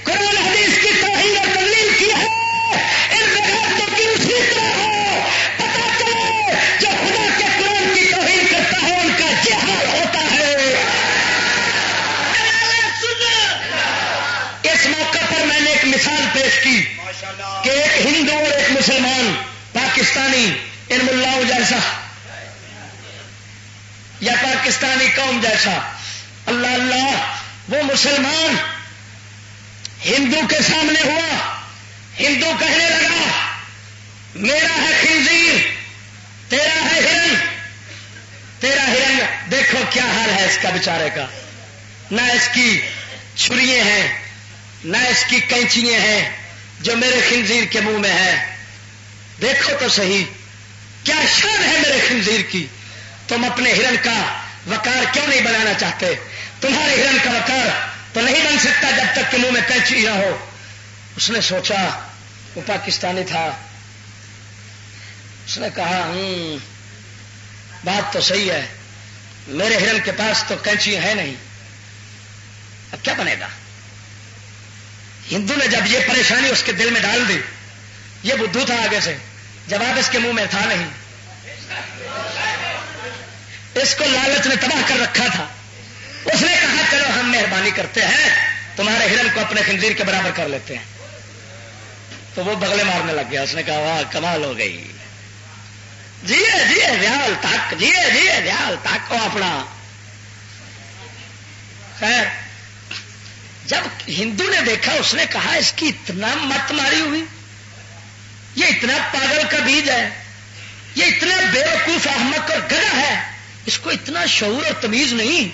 [SPEAKER 1] قرآن حدیث کی توہین اور تضلیل کی ہے، ان بغیرتوں کی اسی طرح ہو، پتہ چلے جو خدا کے قرآن کی توہین کرتا ہے ان کا یہ حال ہوتا ہے۔ اس موقع پر میں نے ایک مثال پیش کی کہ ایک ہندو اور ایک مسلمان پاکستانی ان ملاؤں جیسا یا پاکستانی قوم جیسا، اللہ اللہ، وہ مسلمان ہندو کے سامنے ہوا، ہندو کہنے لگا میرا ہے خنزیر، تیرا ہے ہرن، تیرا ہرن دیکھو کیا حال ہے اس کا بیچارے کا، نہ اس کی چھریے ہیں نہ اس کی کینچیاں ہیں جو میرے خنزیر کے منہ میں ہے، دیکھو تو صحیح کیا شان ہے میرے خنزیر کی، تم اپنے ہرن کا وقار کیوں نہیں بنانا چاہتے؟ تمہارے ہرن کا وقار تو نہیں بن سکتا جب تک کہ منہ میں کینچی نہ ہو. اس نے سوچا، وہ پاکستانی تھا، اس نے کہا بات تو صحیح ہے، میرے ہرن کے پاس تو کینچی ہے نہیں، اب کیا بنے گا. ہندو نے جب یہ پریشانی اس کے دل میں ڈال دی، یہ بدھو تھا آگے سے، جواب اس کے منہ میں تھا نہیں، اس کو لالچ نے تباہ کر رکھا تھا. اس نے کہا چلو ہم مہربانی کرتے ہیں، تمہارے ہرن کو اپنے خنزیر کے برابر کر لیتے ہیں. تو وہ بغلے مارنے لگ گیا. اس نے کہا واہ کمال ہو گئی، جیے جیے ریال تک، جیے جیے ریال تک. وہ اپنا خیر جب ہندو نے دیکھا، اس نے کہا اس کی اتنا مت ماری ہوئی، یہ اتنا پاگل کا بیج ہے، یہ اتنا بے وقوف احمق اور گدھا ہے، اس کو اتنا شعور اور تمیز نہیں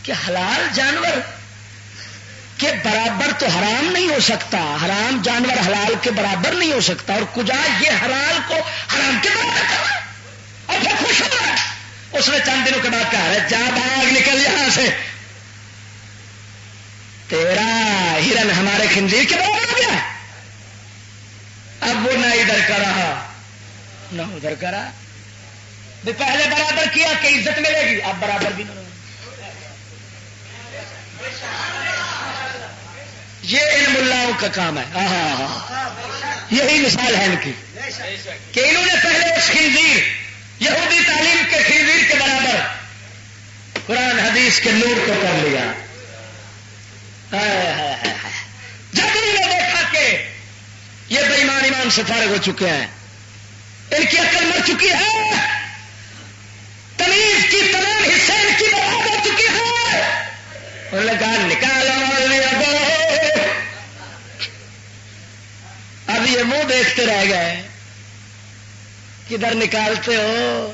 [SPEAKER 1] کہ حلال جانور کے برابر تو حرام نہیں ہو سکتا، حرام جانور حلال کے برابر نہیں ہو سکتا، اور کجا یہ حلال کو حرام کے برابر کر رہا ہے اور پھر خوش ہو رہا ہے. اس نے چند دنوں کے بعد کہا ہے جا بھاگ نکل یہاں سے، تیرا ہرن ہمارے خنزیر کے برابر ہو گیا. اب وہ نہ ادھر کا رہا نہ ادھر کا رہا. پہلے برابر کیا کہ عزت ملے گی، اب برابر بھی نہ رہا. یہ ان ملاؤں کا کام ہے. یہی مثال ہے ان کی کہ انہوں نے پہلے اس خنزیر، یہودی تعلیم کے خنزیر کے برابر قرآن حدیث کے نور کو کر لیا. جب انہوں نے دیکھا کہ یہ بے ایمان ایمان سے فارغ ہو چکے ہیں، ان کی عقل مر چکی ہے، تمیز کی تمام حصے ان کی برباد ہو چکی ہے، انہوں نے کہا نکالو. اب یہ منہ دیکھتے رہ گئے، کدھر نکالتے ہو،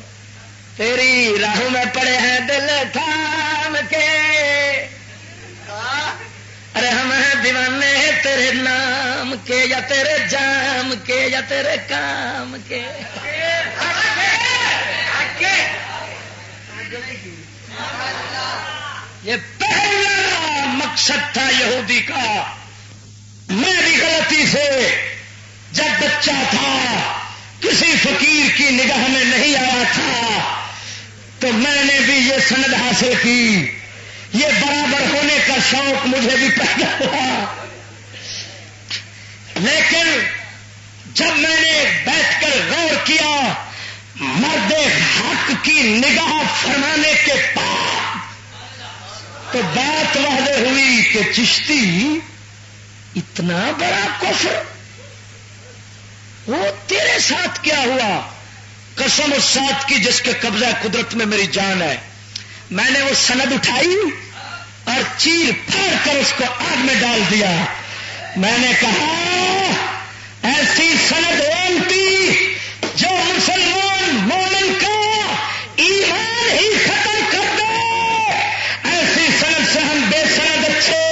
[SPEAKER 1] تیری راہوں میں پڑے ہیں دل تھام کے، ارے ہم ہیں دیوانے تیرے نام کے، یا تیرے جام کے، یا تیرے کام کے. یہ پہلا مقصد تھا یہودی کا. میں بھی غلطی سے جب بچہ تھا، کسی فقیر کی نگاہ میں نہیں آیا تھا، تو میں نے بھی یہ سند حاصل کی، یہ برابر ہونے کا شوق مجھے بھی پیدا ہوا. لیکن جب میں نے بیٹھ کر غور کیا، مرد حق کی نگاہ فرمانے کے بعد، تو بات واضح ہوئی کہ چشتی اتنا بڑا کفر، وہ تیرے ساتھ کیا ہوا؟ قسم اس ساتھ کی جس کے قبضہ قدرت میں میری جان ہے. میں نے وہ سند اٹھائی اور چیر پھاڑ کر اس کو آگ میں ڈال دیا. میں نے کہا ایسی سند اونتی جو مسلمان مومن کا ایمان ہی ختم کر دے، ایسی سند سے ہم بے سند اچھے.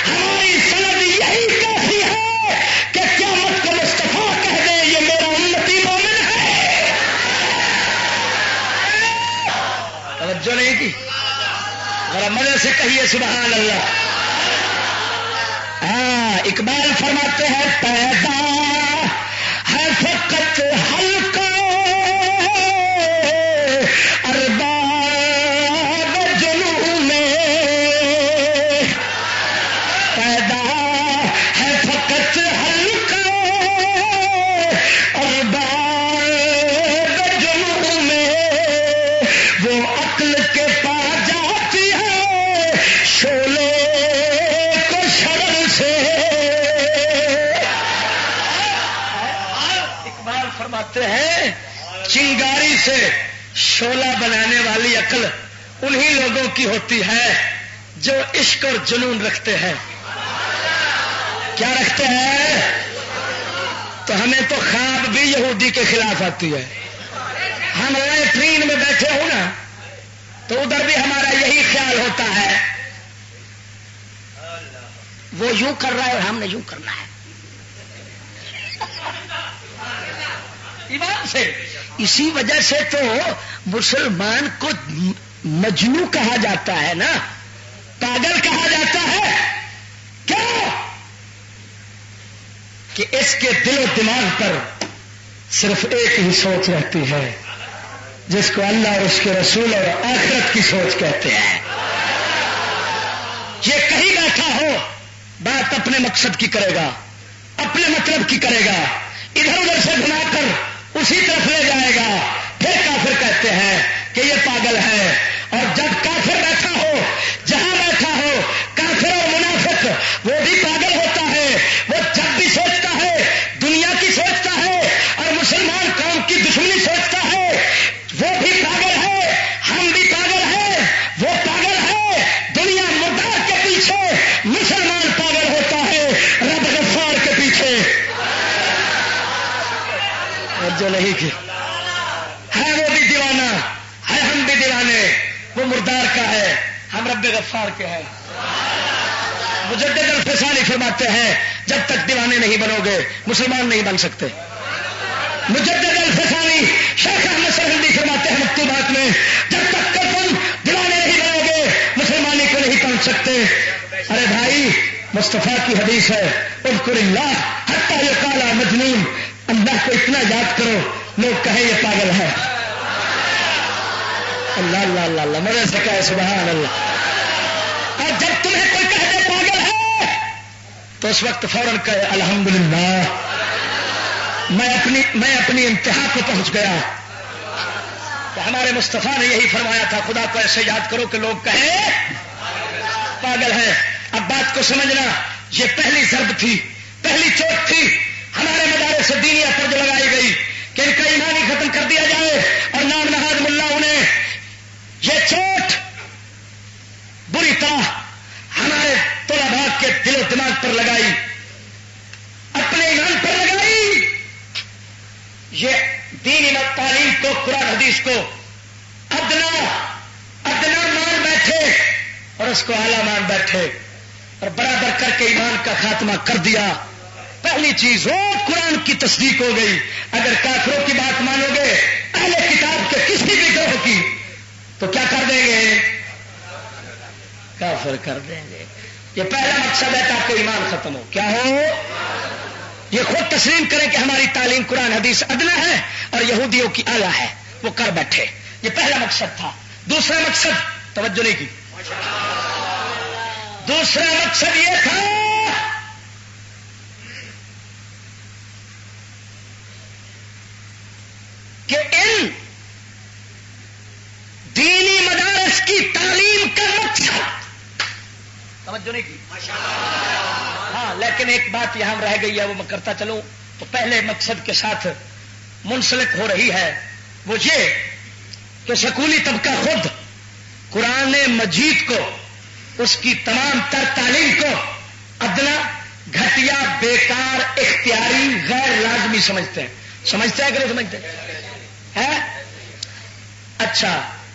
[SPEAKER 1] ہماری سند یہی کافی ہے کہ قیامت کو مصطفیٰ کہہ دے یہ میرا امتی مومن ہے. توجہ نہیں کی؟ ذرا مزے سے کہیے سبحان اللہ. ہاں اقبال فرماتے ہیں پیدا ہے فقط حلقہ ارباب جنوں میں، پیدا ہے فقط حلقہ ارباب جنوں میں، وہ عقل کے پا جاتی ہے شعلے کو شرر سے. اقبال فرماتے ہیں چنگاری سے شعلہ بنانے والی عقل انہی لوگوں کی ہوتی ہے جو عشق اور جنون رکھتے ہیں. کیا رکھتے ہیں؟ تو ہمیں تو خواب بھی یہودی کے خلاف آتی ہے. ہم رائے ٹرین میں بیٹھے ہوں نا تو ادھر بھی ہمارا یہی خیال ہوتا ہے، وہ یوں کر رہا ہے اور ہم نے یوں کرنا ہے. ایمان سے اسی وجہ سے تو مسلمان کو مجنو کہا جاتا ہے نا. پاگل کہا جاتا ہے کیوں؟ کہ اس کے دل و دماغ پر صرف ایک ہی سوچ رہتی ہے جس کو اللہ اور اس کے رسول اور آخرت کی سوچ کہتے ہیں. یہ کہیں بیٹھا ہو بات اپنے مقصد کی کرے گا، اپنے مطلب کی کرے گا، ادھر ادھر سے گھما کر اسی طرف لے جائے گا. پھر کافر کہتے ہیں کہ یہ پاگل ہے. اور جب کافر بیٹھا ہو، جہاں بیٹھا ہو، کافر اور منافق وہ بھی پاگل ہوتا ہے. وہ جب بھی سوچتا ہے دنیا کی سوچتا ہے اور مسلمان قوم کی دشمنی سوچتا ہے. وہ بھی پاگل ہے، ہم بھی پاگل ہیں. وہ پاگل ہے، دنیا مردار کے پیچھے، مسلمان پاگل ہوتا ہے رب غفار کے پیچھے. جو نہیں کی ہے وہ بھی دیوانہ ہے، ہم بھی دیوانے. وہ مردار کا ہے، ہم رب غفار کے ہیں. مجدد الفسانی فرماتے ہیں جب تک دیوانے نہیں بنو گے مسلمان نہیں بن سکتے. مجدد الفسانی شیخ احمد سرہندی فرماتے ہیں مکتوبات میں جب تک کہ تم دیوانے نہیں بنو گے مسلمانی کو نہیں پہنچ سکتے. ارے بھائی مصطفیٰ کی حدیث ہے اذکر اللہ حتی یقال مجنون. اللہ کو اتنا یاد کرو لوگ کہیں یہ پاگل ہے. اللہ اللہ اللہ اللہ مجھے سے کہے سبحان اللہ. اور جب تمہیں کوئی کہہ دے پاگل ہے تو اس وقت فوراً کہے الحمدللہ میں اپنی انتہا کو پہنچ گیا. کہ ہمارے مصطفیٰ نے یہی فرمایا تھا خدا کو ایسے یاد کرو کہ لوگ کہیں پاگل ہے. اب بات کو سمجھنا، یہ پہلی ضرب تھی، پہلی چوٹ تھی ہمارے مدارس دینیہ پر جو لگائی گئی کہ ان کا ایمان ہی ختم کر دیا جائے. اور نام نہاد ملاؤں نے یہ چوٹ بری طرح ہمارے طلباء کے دل و دماغ پر لگائی، اپنے ایمان پر لگائی. یہ دینی تعلیم کو، قرآن حدیث کو ادنا مان بیٹھے اور اس کو اعلیٰ مان بیٹھے اور برابر کر کے ایمان کا خاتمہ کر دیا. پہلی چیز وہ قرآن کی تصدیق ہو گئی. اگر کافروں کی بات مانو گے اہل کتاب کے کسی بھی گروہ کی تو کیا کر دیں گے؟ کافر کر دیں گے. یہ پہلا مقصد ہے تاکہ ایمان ختم ہو. کیا ہو؟ یہ خود تسلیم کریں کہ ہماری تعلیم قرآن حدیث ادنا ہے اور یہودیوں کی اعلیٰ ہے، وہ کر بیٹھے. یہ پہلا مقصد تھا. دوسرا مقصد توجہ نہیں کی. دوسرا مقصد یہ تھا کہ ان دینی مدارس کی تعلیم کا مقصد توجہ نہیں کی. ہاں لیکن ایک بات یہاں رہ گئی ہے وہ میں کرتا چلوں. تو پہلے مقصد کے ساتھ منسلک ہو رہی ہے وہ یہ کہ سکولی طبقہ خود قرآن مجید کو، اس کی تمام تر تعلیم کو ادنا، گھٹیا، بیکار، اختیاری، غیر لازمی سمجھتے ہیں. سمجھتے ہیں کہ نہیں سمجھتے ہیں؟ اچھا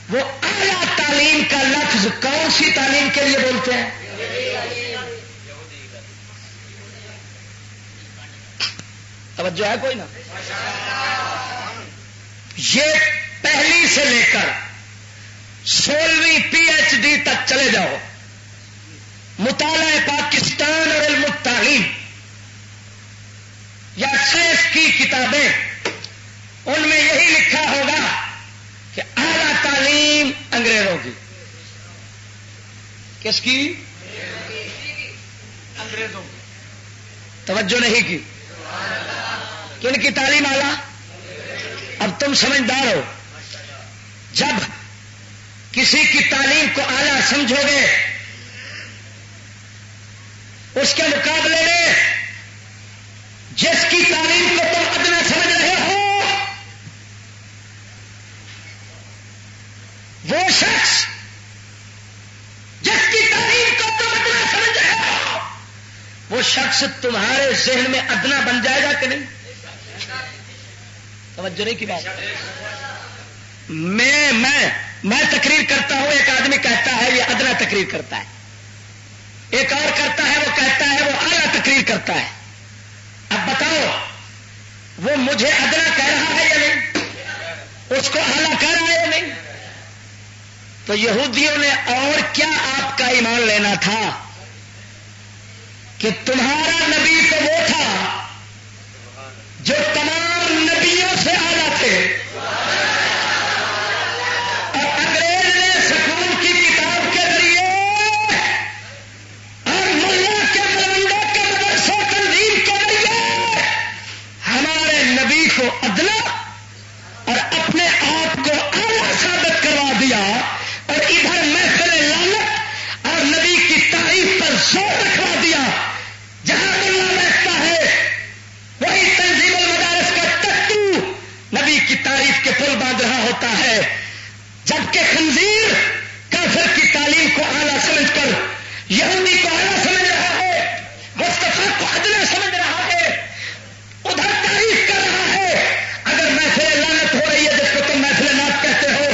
[SPEAKER 1] وہ اعلیٰ تعلیم کا لفظ کون سی تعلیم کے لیے بولتے ہیں؟ توجہ ہے کوئی نا؟ یہ پہلی سے لے کر 16ویں PhD تک چلے جاؤ، مطالعہ پاکستان اور علم التعلیم یا سائنس کی کتابیں، ان میں یہی لکھا ہوگا کہ اعلیٰ تعلیم انگریزوں کی. کس کی؟ انگریزوں کی. توجہ نہیں کی. کن کی تعلیم اعلیٰ؟ اب تم سمجھدار ہو، جب کسی کی تعلیم کو اعلیٰ سمجھو گے اس کے مقابلے میں جس کی تعلیم کو تم ادنا سمجھ رہے ہو وہ شخص جس کی تعلیم کو تم ادنا سمجھ رہے ہو وہ شخص تمہارے ذہن میں ادنا بن جائے گا کہ نہیں؟ توجہ نہیں کی بات. میں تقریر کرتا ہوں، ایک آدمی کہتا ہے یہ ادنا تقریر کرتا ہے، ایک اور کرتا ہے وہ کہتا ہے وہ اعلیٰ تقریر کرتا ہے. اب بتاؤ وہ مجھے ادنا کہہ رہا ہے یا نہیں؟ اس کو اعلیٰ کہہ رہا ہے یا نہیں؟ تو یہودیوں نے اور کیا آپ کا ایمان لینا تھا کہ تمہارا نبی تو وہ تھا جو تمام نبیوں سے اعلیٰ تھے، اور انگریز نے سکول کی کتاب کے ذریعے اور ملا کے ملنڈے کے مدرسے تنظیم کے ذریعے ہمارے نبی کو ادنا اور اپنے آپ کو اعلیٰ ثابت کروا دیا، اور ادھر محفل لعنت اور نبی کی تعریف پر زور رکھوا دیا۔ جہاں ملا بیٹھتا ہے وہی تنظیم المدارس کا ٹٹو نبی کی تعریف کے پل باندھ رہا ہوتا ہے، جبکہ خنزیر کافر کی تعلیم کو اعلیٰ سمجھ کر یہودی کو اعلیٰ سمجھ رہا ہے، مصطفیٰ کو ادنا سمجھ رہا ہے، ادھر تعریف کر رہا ہے۔ اگر محفل لعنت ہو رہی ہے جس کو تم محفل نعت کہتے ہو،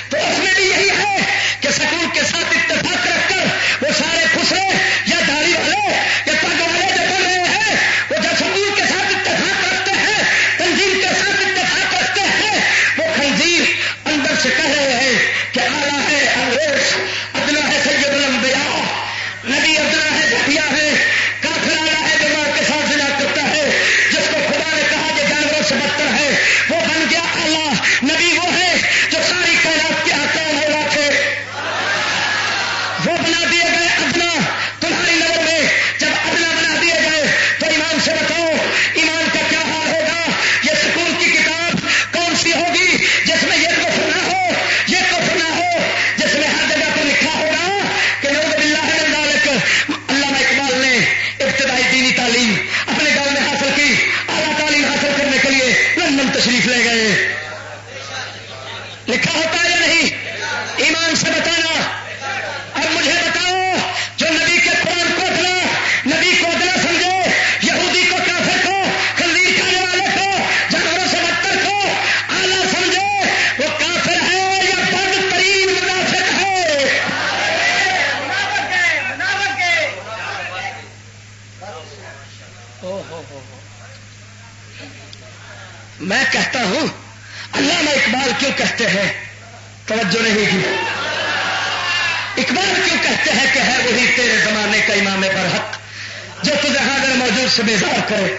[SPEAKER 1] تو اس میں بھی یہی ہے کہ سکول کے ساتھ اتفاق رکھ کر وہ سارے خسرے یا داڑھی والے یا پگ والے جو بن رہے ہیں، وہ جو سکول کے ساتھ اتفاق رکھتے ہیں، تنظیم کے ساتھ اتفاق رکھتے ہیں، وہ خنزیر اندر سے کہہ رہے ہیں کہ اعلیٰ ہے انگریز، ادنا ہے سید الانبیاء، نبی ادنا ہے گھٹیا ہے، کافر اعلیٰ ہے جو ماں کے ساتھ زنا کرتا ہے، جس کو خدا نے کہا کہ جانوروں سے بدتر ہے، وہ بن گیا اعلیٰ۔ نبی وہ ہے جو ساری کائنات کے آقا مولا تھے، وہ بنا دیے گئے ادنا تمہاری نظر میں۔ جب ادنا بنا دیے گئے تو ایمان سے بتاؤ ایمان کا کیا حال ہوگا؟ یہ سکول کی کتاب کون سی ہوگی جس میں یہ کفر نہ ہو، یہ کفر نہ ہو، جس میں ہر جگہ پر لکھا ہوگا کہ نعوذ باللہ من ذالک۔ علامہ اقبال نے ابتدائی دینی تعلیم اپنے گاؤں میں حاصل کی، اعلیٰ تعلیم حاصل کرنے کے لیے لندن تشریف لے گئے۔ لکھا ہوتا ہے یا نہیں؟ ایمان سے بتانا۔ اب مجھے بتاؤ جو نبی کے قرآن کو ادنا، نبی کو ادنا سمجھے، یہودی کو کافر کو، خنزیر کھانے والے کو، جانوروں سے بدتر کو اعلیٰ سمجھے، وہ کافر ہے یا بدترین منافق ہے؟ میں کہتا ہوں علامہ اقبال کیوں کہتے ہیں، توجہ نہیں کی، اقبال کیوں کہتے ہیں کہ ہے وہی تیرے زمانے کا امام برحق جو تجھے حاضر موجود سے بیزار کرے،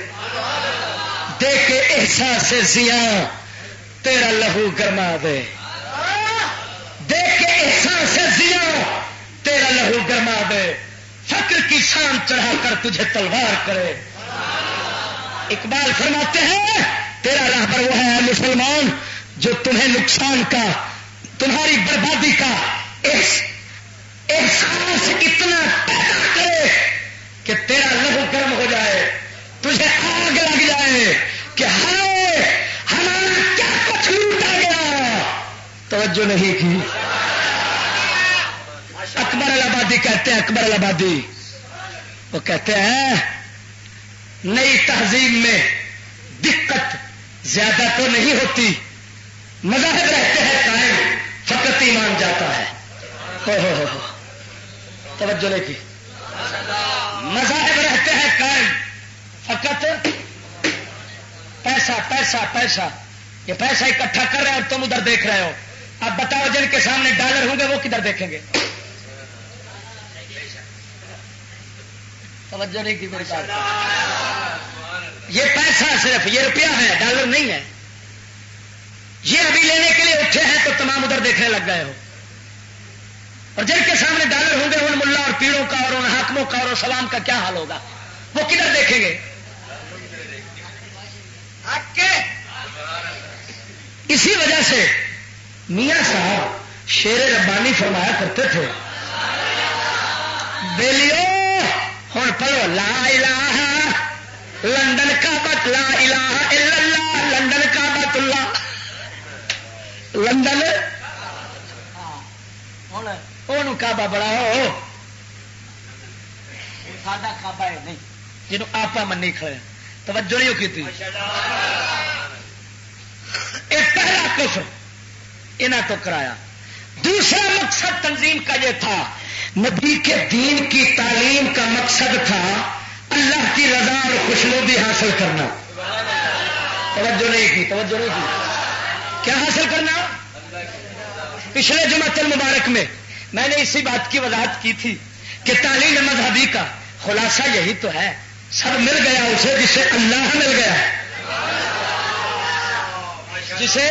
[SPEAKER 1] دے کے احساس زیاں تیرا لہو گرما دے، دے کے احساس زیاں تیرا لہو گرما دے، فقر کی شان چڑھا کر تجھے تلوار کرے۔ اقبال فرماتے ہیں تیرا راہبر وہ ہے مسلمان جو تمہیں نقصان کا، تمہاری بربادی کا احساس اتنا پیدا کرے کہ تیرا لہو گرم ہو جائے، تجھے آگ لگ جائے کہ ہائے ہمارا کیا کچھ لوٹا گیا۔ توجہ نہیں کی۔ اکبر الآبادی کہتے ہیں، اکبر الآبادی وہ کہتے ہیں نئی تہذیب میں دقت زیادہ تو نہیں ہوتی، مذاہب رہتے ہیں قائم، فقط ایمان جاتا ہے۔ توجہ نہیں کی۔ مذاہب رہتے ہیں قائم، فقط پیسہ پیسہ پیسہ، یہ پیسہ اکٹھا کر رہے ہیں اور تم ادھر دیکھ رہے ہو۔ اب بتاؤ جن کے سامنے ڈالر ہوں گے وہ کدھر دیکھیں گے؟ توجہ نہیں کی میری بات۔ یہ پیسہ صرف یہ روپیہ ہے، ڈالر نہیں ہے۔ یہ ابھی لینے کے لیے اٹھے ہیں تو تمام ادھر دیکھنے لگ گئے ہو، اور جن کے سامنے ڈالر ہوں گے ان ملا اور پیڑوں کا اور ان حاکموں کا اور سلام کا کیا حال ہوگا؟ وہ کدھر دیکھیں گے؟ اسی وجہ سے میاں صاحب شیر ربانی فرمایا کرتے تھے، بیلیو ہوں پڑھو لا الہ لندن کا بت، لا الہ الا اللہ لندن کا بت اللہ، لندن وہ کعبہ بڑا ہو، سادہ کعبہ ہے نہیں جنہوں آپ منی کھڑے۔ توجہ نہیں کی تھی۔ یہ پہلا کفر انہاں تو کرایا۔ دوسرا مقصد تنظیم کا یہ تھا، نبی کے دین کی تعلیم کا مقصد تھا اللہ کی رضا اور خوشنودی حاصل کرنا۔ توجہ نہیں کی، توجہ نہیں کی۔ کیا حاصل کرنا؟
[SPEAKER 2] پچھلے جمعۃ المبارک میں نے اسی بات کی وضاحت کی تھی کہ تعلیم مذہبی کا خلاصہ یہی تو ہے، سب مل گیا اسے جسے اللہ مل گیا، جسے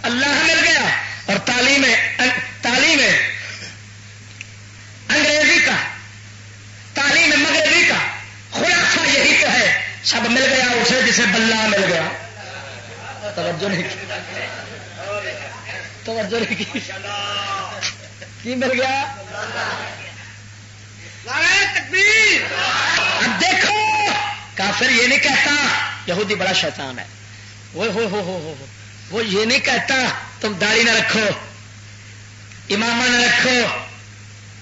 [SPEAKER 2] اللہ مل گیا. اور تعلیم انگریزی کا، تعلیم مغربی کا خلاصہ یہی تو ہے، سب مل گیا اسے جسے بلہ مل گیا. توجہ نہیں کی، توجہ نہیں کی مل گیا. اب دیکھو کافر یہ نہیں کہتا یہودی بڑا شیطان ہے، وہ یہ نہیں کہتا تم داڑھی نہ رکھو، امامہ نہ رکھو،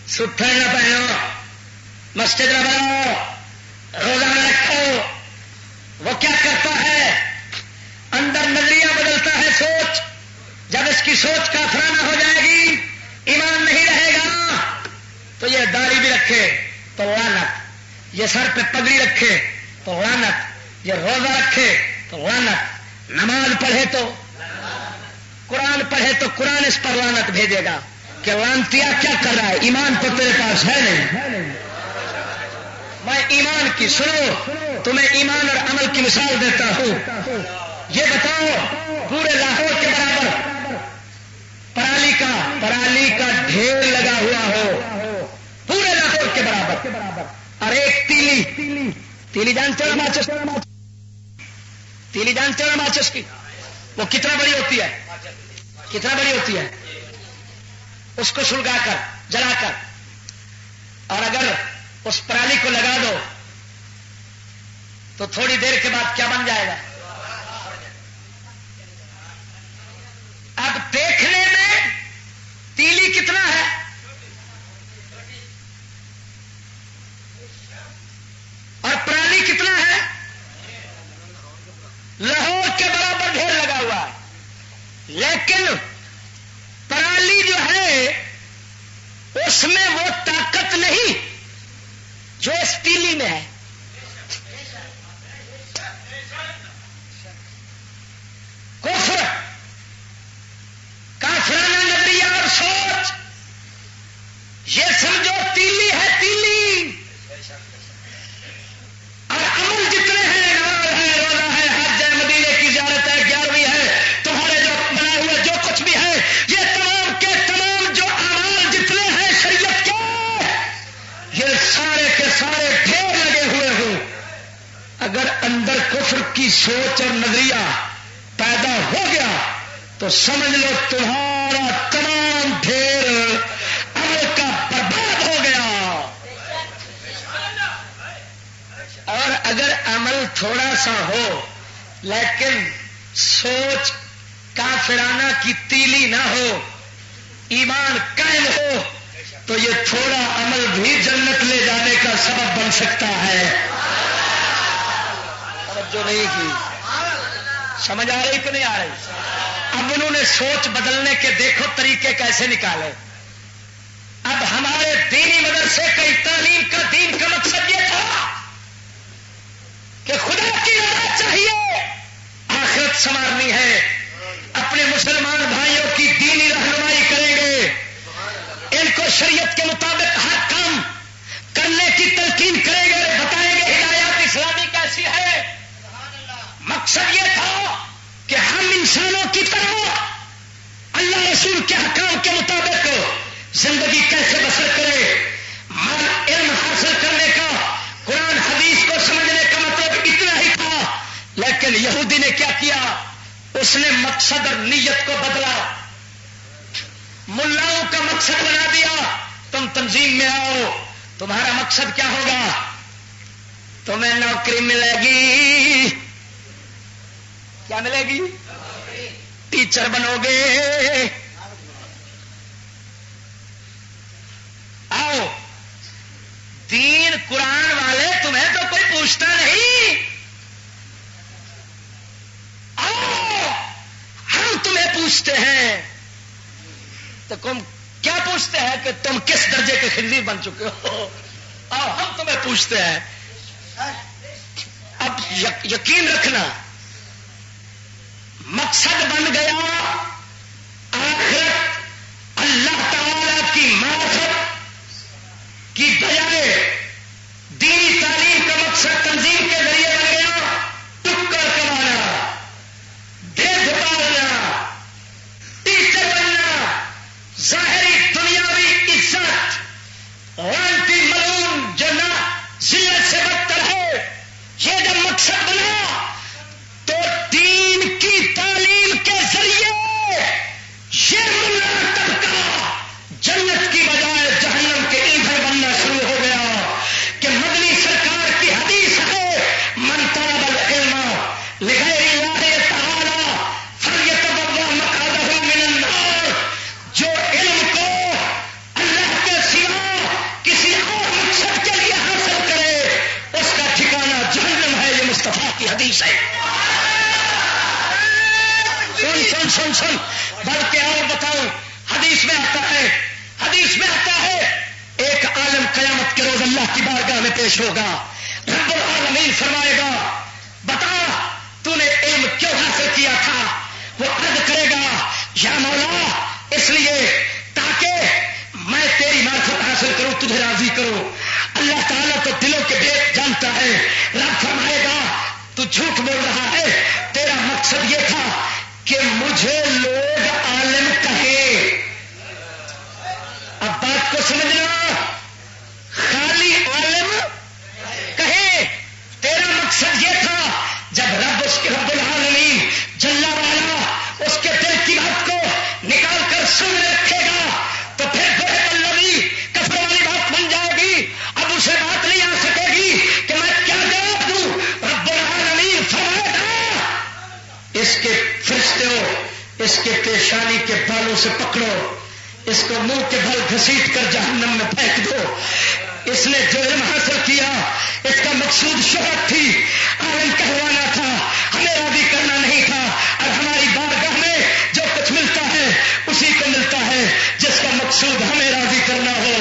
[SPEAKER 2] سٹھے نہ پہنو، مسجد نہ بناؤ، روزہ نہ رکھو. وہ کیا کرتا ہے؟ اندر نظریہ بدلتا ہے، سوچ. جب اس کی سوچ کافرانہ ہو جائے گی، ایمان نہیں رہے گا، تو یہ داڑھی بھی رکھے تو لعنت، یہ سر پہ پگڑی رکھے تو لعنت، یہ روزہ رکھے تو لعنت، نماز پڑھے تو قرآن پڑھے تو قرآن اس پر لعنت بھیجے گا کہ لعنتیا کیا کر رہا ہے، ایمان تو تیرے پاس ہے نہیں. میں ایمان کی، سنو تمہیں ایمان اور عمل کی مثال دیتا ہوں. یہ بتاؤ پورے لاہور کے برابر پرالی کا ڈھیر لگا ہوا ہو، پورے لاہور کے برابر، اور ایک تیلی جانتے ہو ماچس، تیلی جانتے ہو ماچس کی، وہ کتنا بڑی ہوتی ہے، کتنا بڑی ہوتی ہے. اس کو سلگا کر جلا کر اور اگر اس پرالی کو لگا دو تو تھوڑی دیر کے بعد کیا بن جائے گا؟ اب دیکھنے میں تیلی کتنا ہے، اور پرالی کتنا ہے؟ لاہور کے برابر ڈھیر لگا ہوا ہے. لیکن پرالی جو ہے اس میں وہ طاقت نہیں جو اس تیلی میں ہے. کفر، کافرانہ نظریہ اور سوچ، یہ سمجھو تیلی ہے تیلی، اور عمل جتنے ہیں، نماز ہے، روزہ ہے، حج ہے، مدینے کی زیارت ہے، 11ویں ہے، تمہارے جو بنا ہوئے جو کچھ بھی ہے، یہ تمام کے تمام جو اعمال جتنے ہیں شریعت کے، یہ سارے کے سارے ڈھیر لگے ہوئے ہوں. اگر اندر کفر کی سوچ اور نظریہ پیدا ہو گیا تو سمجھ لو تمہارا تمام ڈھیر عمل کا برباد ہو گیا. اور اگر عمل تھوڑا سا ہو لیکن سوچ کافرانہ کی تیلی نہ ہو، ایمان قائم ہو، تو یہ تھوڑا عمل بھی جنت لے جانے کا سبب بن سکتا ہے. توجہ نہیں کی، سمجھ آ رہی کہ نہیں آ رہی؟ اب انہوں نے سوچ بدلنے کے دیکھو طریقے کیسے نکالے. اب ہمارے دینی مدرسے کی تعلیم کا، دین کا مقصد یہ تھا کہ خدا کی رضا چاہیے، آخرت سنوارنی ہے، اپنے مسلمان بھائیوں کی دینی رہنمائی کریں گے، ان کو شریعت کے مطابق ہر کام کرنے کی تلقین کریں گے، بتائیں گے ہدایات اسلامی کیسی ہے. مقصد یہ تھا کہ ہم انسانوں کی طرح اللہ رسول کے حکام کے مطابق زندگی کیسے بسر کرے. علم حاصل کرنے کا، قرآن حدیث کو سمجھنے کا مطلب اتنا ہی تھا. لیکن یہودی نے کیا کیا؟ اس نے مقصد اور نیت کو بدلا، ملاؤں کا مقصد بنا دیا. تم تنظیم میں آؤ، تمہارا مقصد کیا ہوگا؟ تمہیں نوکری ملے گی. کیا ملے گی؟ ٹیچر بنو گے. آؤ، دین قرآن والے تمہیں تو کوئی پوچھتا نہیں. آؤ، ہم تمہیں پوچھتے ہیں. تو تم کیا پوچھتے ہیں کہ تم کس درجے کے خنزیر بن چکے ہو؟ آؤ، ہم تمہیں پوچھتے ہیں. اب یقین رکھنا، مقصد بن گیا آخرت اللہ تعالی کی معرفت کی بجائے دینی تعلیم کا مقصد تنظیم کے ذریعے بن گیا ٹکر کمانا، دیکھ بھالنا، ٹیچر بننا، ظاہری دنیاوی عزت، وانتی ملون جو نہ ذلت سے بدتر ہے، یہ جب مقصد بنا تو دین کی تعلیم کے ذریعے یہ ملا طبقہ جنت کی بجائے جہنم کے ایندھن بننا شروع ہو گیا کہ مدنی سرکار کی حدیث ہے من طلب العلم لغیر اللہ تعالی فلیتبوأ مقعدہ من النار، جو علم کو اللہ کے سوا کسی اور مقصد کے لیے حاصل کرے اس کا ٹھکانہ جہنم ہے، یہ مصطفیٰ کی حدیث ہے۔ سن سن سن بلکہ اور بتاؤں، حدیث میں آتا ہے، حدیث میں آتا ہے ایک عالم قیامت کے روز اللہ کی بارگاہ میں پیش ہوگا، رب العالمین فرمائے گا بتا تو نے علم کیوں حاصل کیا تھا؟ وہ عرض کرے گا یا مولا اس لیے تاکہ میں تیری معرفت حاصل کروں، تجھے راضی کروں۔ اللہ تعالیٰ تو دلوں کے بھید جانتا ہے، رب فرمائے گا تو جھوٹ بول رہا ہے، تیرا مقصد یہ تھا کہ مجھے لوگ عالم کہیں۔ اب بات کو سمجھنا، خالی عالم کہیں، تیرا مقصد یہ تھا جب رب اس کے رب العالمین جل والا اس کے دل کی بات کو نکال کر سن رکھے گا تو پھر گوہے پلوی کفر والی بات بن جائے گی، اب اسے بات نہیں آ سکے گی کہ میں کیا جواب دوں۔ رب العالمین فرمائے گا اس کے فرشتے ہو، اس کے پیشانی کے بالوں سے پکڑو، اس کو منہ کے بھل گھسیٹ کر جہنم میں پھینک دو۔ اس نے جو علم حاصل کیا اس کا مقصود شہرت تھی، عالم کہلانا تھا، ہمیں راضی کرنا نہیں تھا، اور ہماری بارگاہ میں جو کچھ ملتا ہے اسی کو ملتا ہے جس کا مقصود ہمیں راضی کرنا ہو۔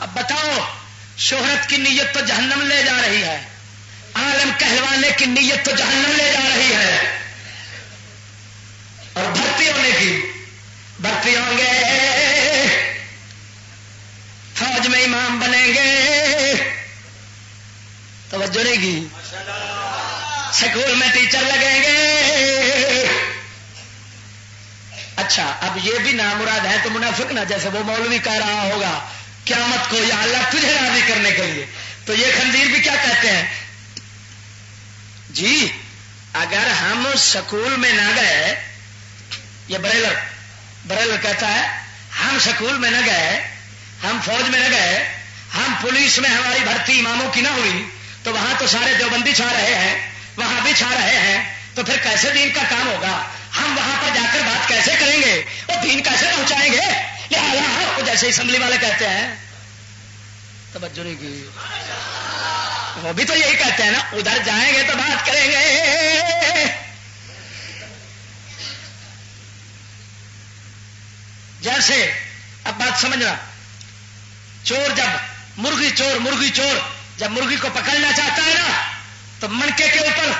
[SPEAKER 2] اب بتاؤ، شہرت کی نیت تو جہنم لے جا رہی ہے، عالم کہلوانے کی نیت تو جہنم لے جا رہی ہے، اور بھرتی ہونے کی، بھرتی ہوں گے، فوج میں امام بنیں گے، توجہ نہیں کی، سکول میں ٹیچر لگیں گے۔ اچھا اب یہ بھی نامراد ہے تو منافق نہ، جیسے وہ مولوی کہہ رہا ہوگا قیامت کو یا اللہ تجھے راضی کرنے کے لیے، تو یہ خنزیر بھی کیا کہتے ہیں جی اگر ہم سکول میں نہ گئے، یہ بریلر کہتا ہے ہم سکول میں نہ گئے، ہم فوج میں نہ گئے، ہم پولیس میں ہماری بھرتی اماموں کی نہ ہوئی تو وہاں تو سارے دیوبندی چھا رہے ہیں، وہاں بھی چھا رہے ہیں، تو پھر کیسے دین کا کام ہوگا؟ ہم وہاں پر جا کر بات کیسے کریں گے اور دین کیسے پہنچائیں گے؟ لہٰذا جیسے اسمبلی والے کہتے ہیں، توجہ نہیں کی، وہ بھی تو یہی کہتے ہیں نا، ادھر جائیں گے تو بات کریں گے۔ جیسے اب بات سمجھنا، چور جب مرغی چور جب مرغی کو پکڑنا چاہتا ہے نا تو منکے کے اوپر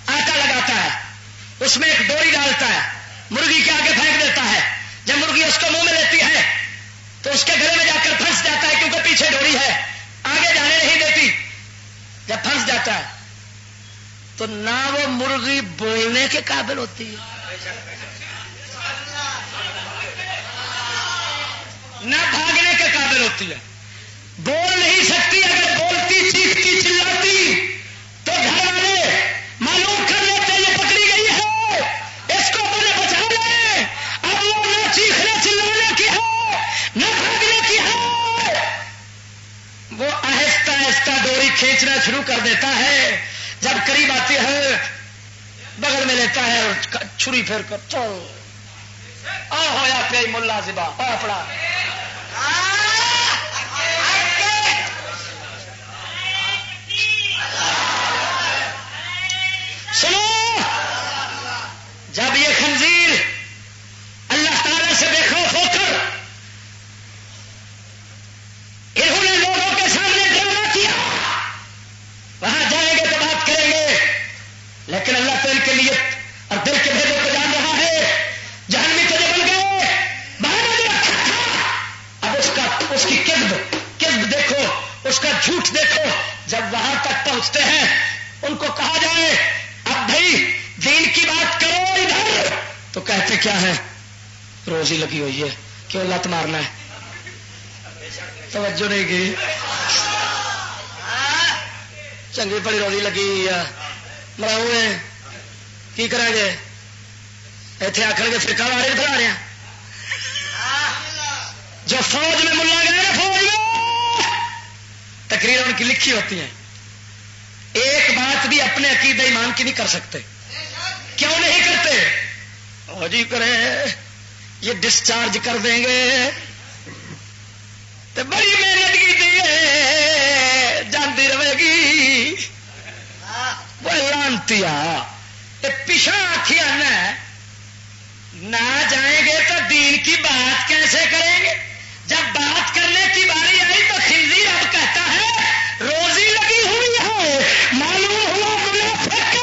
[SPEAKER 2] آٹا لگاتا ہے، اس میں ایک ڈوری ڈالتا ہے، مرغی کے آگے پھینک دیتا ہے، جب مرغی اس کو منہ میں لیتی ہے تو اس کے گلے میں جا کر پھنس جاتا ہے کیونکہ پیچھے ڈوری ہے، آگے جانے نہیں دیتی۔ جب پھنس جاتا ہے تو نہ وہ مرغی بولنے کے قابل ہوتی ہے نہ بھاگنے کے قابل ہوتی ہے، بول نہیں سکتی، اگر بولتی چیختی چلاتی تو گھر والے معلوم کر لیتے یہ پکڑی گئی ہے، اس کو مجھے بچا لیں۔ اب وہ نہ چیخنے چلانے کی ہے نہ بھاگنے کی ہے، وہ آہستہ آہستہ ڈوری کھینچنا شروع کر دیتا ہے، جب قریب آتی ہے بغل میں لیتا ہے اور چھری پھیر کر چل آ ہویا پہ ملا زبا پڑا۔ سنو، جب یہ خنزیر اللہ تعالی سے بے خوف ہو کر انہوں نے لوگوں کے سامنے ڈرامہ کیا لیکن اللہ تو ان کے نیت اور دل کے بھیدوں کو جان رہا ہے. جہنمی تو جو بن گئے بہانا جو رکھا تھا اب اس کی کذب دیکھو, اس کا جھوٹ دیکھو. جب وہاں تک پہنچتے ہیں ان کو کہا جائے اب بھائی دین کی بات کرو ادھر, تو کہتے کیا ہے روزی لگی ہوئی ہے, کیوں لت مارنا ہے. توجہ نہیں کی, چنگی بڑی روزی لگی مراؤ کی کریں گے, اتنے آخر گے فرقہ وارے کھلا رہے ہیں. جو فوج میں ملا گئے نا, فوج میں تقریر ان کی لکھی ہوتی ہیں, ایک بات بھی اپنے عقیدہ ایمان کی نہیں کر سکتے. کیوں نہیں کرتے؟ فوجی کرے یہ ڈسچارج کر دیں گے تو بڑی محنت کی جانتی رہے گی. وہ لانتی پیچھا آخیا نہ جائیں گے تو دین کی بات کیسے کریں گے. جب بات کرنے کی باری آئی تو خنزیر اب کہتا ہے روزی لگی ہوئی ہے, معلوم ہوا منافق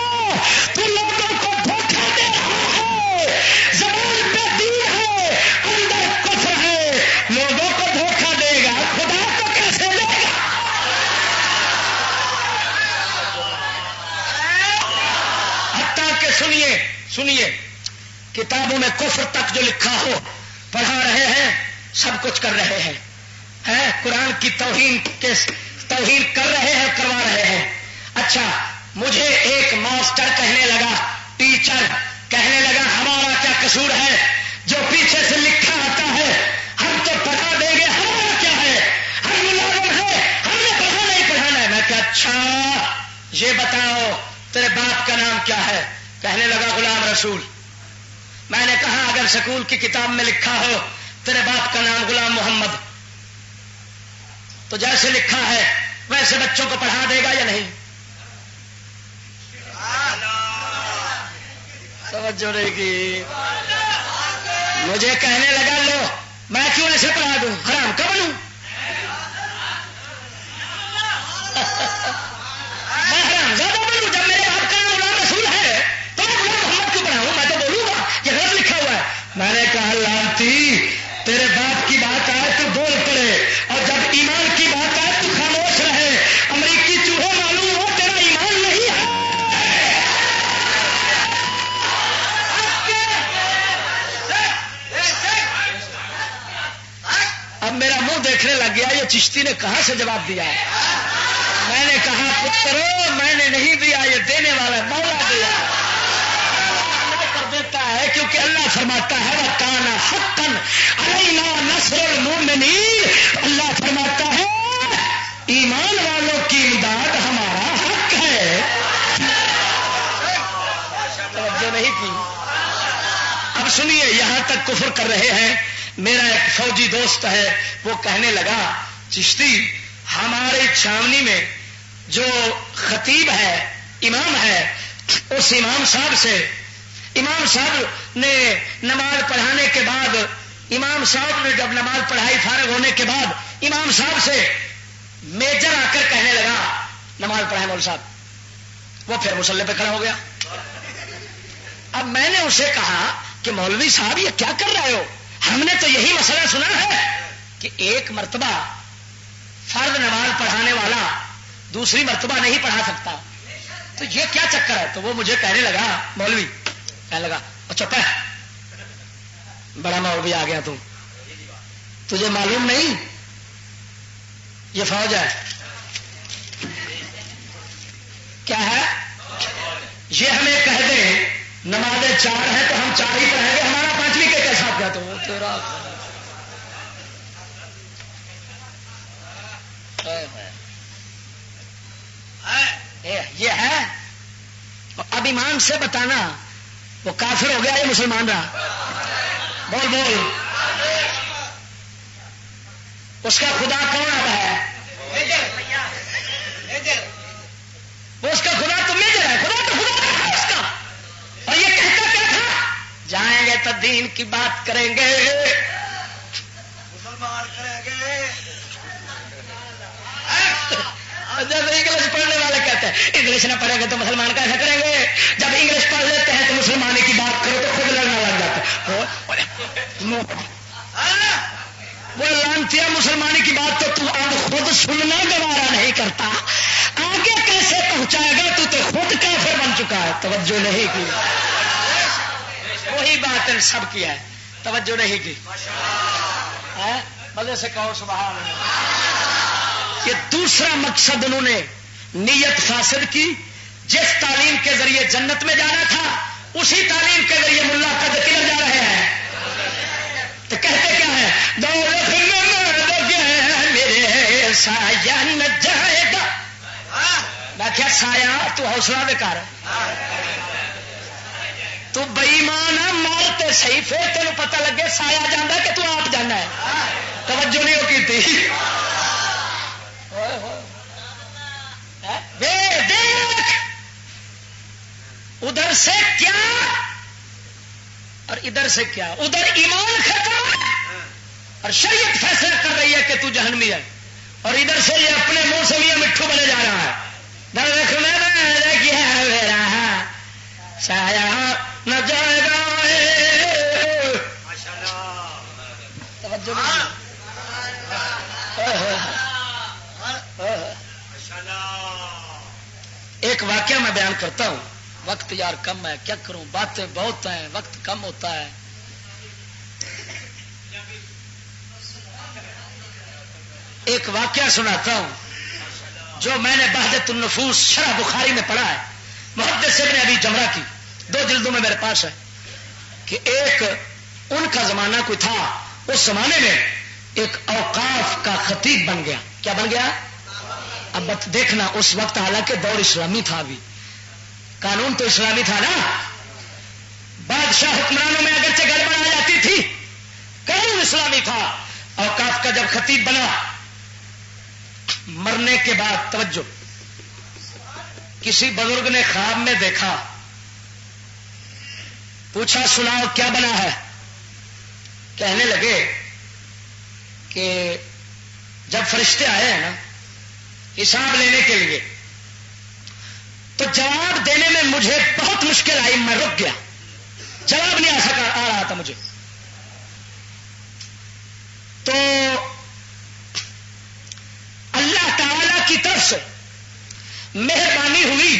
[SPEAKER 2] تو لوگوں کو دھوکہ دے رہا ہے. زبان پہ دین ہے, اندر کفر ہے, لوگوں کو دھوکہ دے گا, خدا کو کیسے دے گا. حتیٰ کہ سنیے کتابوں میں کفر تک جو لکھا ہو پڑھا رہے ہیں, سب کچھ کر رہے ہیں, قرآن کی توہین کر رہے ہیں, کروا رہے ہیں. اچھا مجھے ایک ماسٹر کہنے لگا, ٹیچر کہنے لگا ہمارا کیا قصور ہے, جو پیچھے سے لکھا آتا ہے ہم تو پڑھا دیں گے, ہمارا کیا ہے, ہم ملازم ہے, ہم نے پڑھا نہیں پڑھانا ہے. میں کہ اچھا یہ بتاؤ تیرے باپ کا نام کیا ہے. کہنے لگا غلام رسول. میں نے کہا اگر سکول کی کتاب میں لکھا ہو تیرے باپ کا نام غلام محمد, تو جیسے لکھا ہے ویسے بچوں کو پڑھا دے گا یا نہیں؟ توجہ رہے گی. مجھے کہنے لگا لو میں کیوں ایسے پڑھا دوں, حرام کا بنوں, میں حرام زیادہ بنوں. جب میرے باپ کا نام غلام رسول ہے تو میں غلام محمد کیوں پڑھاؤں, میں تو بولوں گا یہ غلط لکھا ہوا ہے. میں نے کہا لانتی تیرے باپ کی بات آئے تو بول پڑے, اور جب ایمان کی بات آئے تو خاموش رہے. امریکی چوہے معلوم ہو تیرا ایمان نہیں ہے. اب میرا منہ دیکھنے لگ گیا یہ چشتی نے کہاں سے جواب دیا ہے. میں نے کہا پترو میں نے نہیں دیا, یہ دینے والا مولا دیا دیتا ہے, کیونکہ اللہ فرماتا ہے وَكَانَ حَقًّا عَلَيْنَا نَصْرُ الْمُؤْمِنِينَ. اللہ فرماتا ہے ایمان والوں کی امداد ہمارا حق ہے. توجہ نہیں کی. اب سنیے یہاں تک کفر کر رہے ہیں. میرا ایک فوجی دوست ہے وہ کہنے لگا چشتی ہماری چھاونی میں جو خطیب ہے, امام ہے, اس امام صاحب نے نماز پڑھانے کے بعد, امام صاحب نے جب نماز پڑھائی فارغ ہونے کے بعد امام صاحب سے میجر آ کر کہنے لگا نماز پڑھائے مول صاحب. وہ پھر مصلی پہ کھڑا ہو گیا. اب میں نے اسے کہا کہ مولوی صاحب یہ کیا کر رہے ہو, ہم نے تو یہی مسئلہ سنا ہے کہ ایک مرتبہ فرض نماز پڑھانے والا دوسری مرتبہ نہیں پڑھا سکتا, تو یہ کیا چکر ہے. تو وہ مجھے کہنے لگا مولوی, کہنے لگا چپ ہے, بڑا مولوی آ گیا تجھے معلوم نہیں یہ فوج ہے کیا ہے. یہ ہمیں کہہ دیں نمازیں 4 ہیں تو ہم 4 ہی پڑھیں گے, ہمارا 5ویں کے ساتھ کیا. تو وہ تیرا یہ ہے. اب ایمان سے بتانا وہ کافر ہو گیا یہ مسلمان رہا. بول اس کا خدا کون اب ہے؟ وہ اس کا خدا تو میجر ہے, خدا تو خدا ہے اس کا. اور یہ کہتا کیا تھا جائیں گے تو دین کی بات کریں گے, مسلمان کریں گے. جب انگلش پڑھنے والے کہتے ہیں انگلش نہ پڑھیں گے تو مسلمان کیسے کریں گے, جب چشتیہ مسلمانی کی بات تو اب خود سننا گوارا نہیں کرتا، آگے کیسے پہنچائے گا؟ تو خود کافر بن چکا ہے، توجہ نہیں کی۔ وہی بات ان سب کی ہے، توجہ نہیں کی۔ مزے سے کہو سبحان اللہ۔ یہ دوسرا مقصد انہوں نے نیت فاسد کی، جس تعلیم کے ذریعے جنت میں جانا تھا اسی تعلیم کے ذریعے ملا قد کدھر جا رہے ہیں؟ تو کہتے کیا ہے؟ دولت میں مر گیا میرے سایہ نہ جائے گا۔ میں کیا سایہ تو حوصلہ دے کر، تو بے ایمان ہے، مارتے صحیح پھر تینوں پتہ لگے سایہ جانا کہ تو آپ جانا ہے۔ توجہ نہیں ہو کی تھی۔ دیکھ ادھر سے کیا اور ادھر سے کیا، ادھر ایمان ختم اور شریعت فیصلہ کر رہی ہے کہ تو جہنمی ہے، اور ادھر سے یہ اپنے منہ سے بھی مٹھو بنے جا رہا ہے۔ میرا سایہ نہ جائے گا۔ ایک واقعہ میں بیان کرتا ہوں، وقت یار کم ہے، کیا کروں، باتیں بہت ہیں، وقت کم ہوتا ہے۔ ایک واقعہ سناتا ہوں جو میں نے بہجت النفوس شرح بخاری میں پڑھا ہے، محدث ابن ابی جمرہ کی 2 جلدوں میں میرے پاس ہے، کہ ایک ان کا زمانہ کوئی تھا، اس زمانے میں ایک اوقاف کا خطیب بن گیا۔ کیا بن گیا؟ اب دیکھنا اس وقت حالانکہ دور اسلامی تھا، بھی قانون تو اسلامی تھا نا، بادشاہ حکمرانوں میں اگرچہ گڑبڑ آ جاتی تھی، قانون اسلامی تھا۔ اوقاف کا جب خطیب بنا، مرنے کے بعد توجہ، کسی بزرگ نے خواب میں دیکھا، پوچھا سناؤ کیا بنا ہے؟ کہنے لگے کہ جب فرشتے آئے ہیں نا حساب لینے کے لیے، تو جواب دینے میں مجھے بہت مشکل آئی، میں رک گیا، جواب نہیں آ رہا تھا مجھے۔ تو اللہ تعالی کی طرف سے مہربانی ہوئی،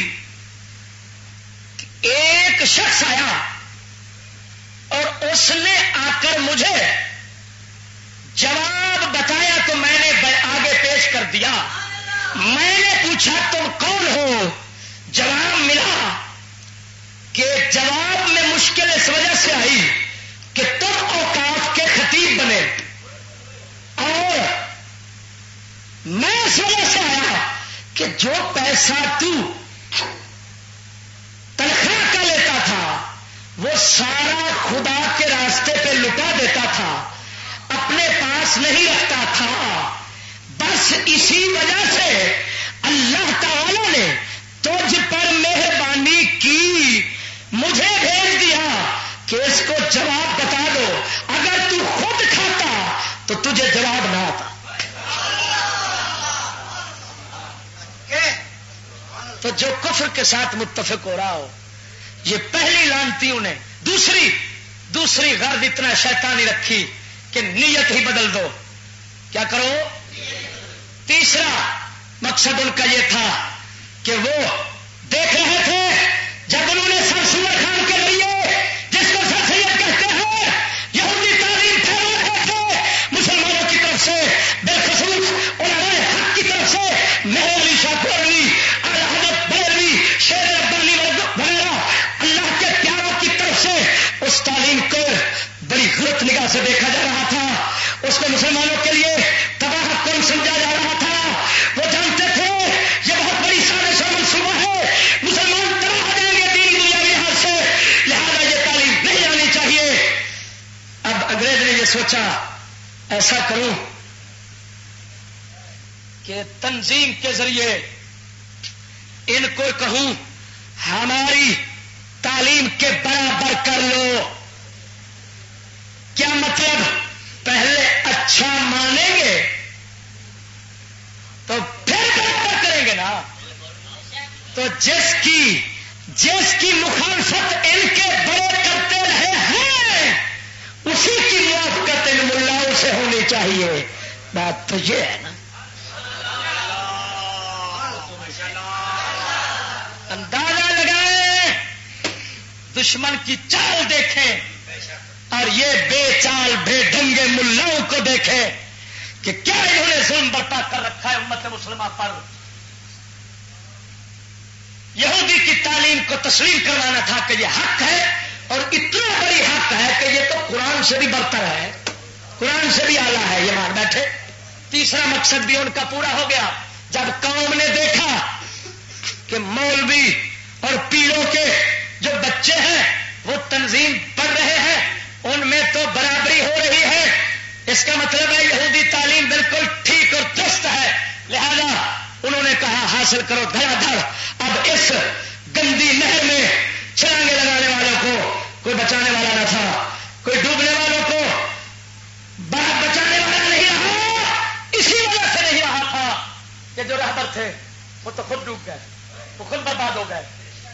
[SPEAKER 2] ایک شخص آیا اور اس نے آ کر مجھے جواب بتایا، تو میں نے آگے پیش کر دیا۔ میں نے پوچھا تم کون ہو؟ جواب ملا کہ جواب میں مشکل اس وجہ سے آئی کہ تم اوقاف کے خطیب بنے، اور میں اس وجہ سے آیا کہ جو پیسہ تو تنخواہ کا لیتا تھا وہ سارا خدا کے راستے پہ لٹا دیتا تھا، اپنے پاس نہیں رکھتا تھا، بس اسی وجہ سے اللہ تعالی نے تجھ پر مہربانی کی، مجھے بھیج دیا کہ اس کو جواب بتا دو، اگر تو خود کھاتا تو تجھے جواب نہ آتا۔ تو جو کفر کے ساتھ متفق ہو رہا ہو، یہ پہلی لانتی انہیں، دوسری غرض اتنا شیطانی رکھی کہ نیت ہی بدل دو۔ کیا کرو؟ تیسرا مقصد ان کا یہ تھا کہ وہ دیکھ رہے تھے جب انہوں نے سر سور خان کے ذریعے، جس کو سر سید کہتے ہیں، یہودی تعلیم پھیلا رہے تھے مسلمانوں کی طرف سے، بالخصوص علماء حق کی طرف سے، مہر علی شاہ کوروی، اعلی حضرت بریلوی، شیر ربانی وغیرہ اللہ کے پیاروں کی طرف سے اس تعلیم کو بڑی غلط نگاہ سے دیکھا جا رہا تھا، اس کو مسلمانوں کے لیے تباہ کن سمجھا جا رہا تھا۔ وہ جانتے تھے یہ بہت بڑی سازش اور منصوبہ ہے، مسلمان تباہ ہو جائیں گے دین دنیاوی لحاظ سے، لہذا یہ تعلیم نہیں آنی چاہیے۔ اب انگریز نے یہ سوچا ایسا کروں کہ تنظیم کے ذریعے ان کو کہوں ہماری تعلیم کے برابر کر لو۔ کیا مطلب؟ پہلے اچھا مانیں گے تو پھر برابر کریں گے نا۔ تو جس کی مخالفت ان کے بڑے کرتے رہے ہیں اسی کی موافقت ان ملاؤں سے ہونی چاہیے۔ بات تو یہ ہے نا، اندازہ لگائیں، دشمن کی چال دیکھیں اور یہ بے چال بے ڈھنگے ملاؤں کو دیکھیں کہ کیا انہوں نے ظلم برپا کر رکھا ہے امت مسلمہ پر. یہودی کی تعلیم کو تسلیم کروانا تھا کہ یہ حق ہے، اور اتنا بڑی حق ہے کہ یہ تو قرآن سے بھی برتر ہے، قرآن سے بھی اعلیٰ ہے، یہ مان بیٹھے. تیسرا مقصد بھی ان کا پورا ہو گیا. جب قوم نے دیکھا کہ مولوی اور پیروں کے جو بچے ہیں وہ تنظیم پڑھ رہے ہیں، ان میں تو برابری ہو رہی ہے، اس کا مطلب ہے یہودی تعلیم بالکل ٹھیک اور درست ہے. لہذا انہوں نے کہا حاصل کرو دھڑا دھڑ. اب اس گندی نہر میں چھلانگے لگانے والوں کو کوئی بچانے والا نہ تھا، کوئی ڈوبنے والوں کو بچانے والا نہیں رہا. اسی وجہ سے نہیں رہا تھا کہ جو رہبر تھے وہ تو خود ڈوب گئے، وہ خود برباد ہو گئے.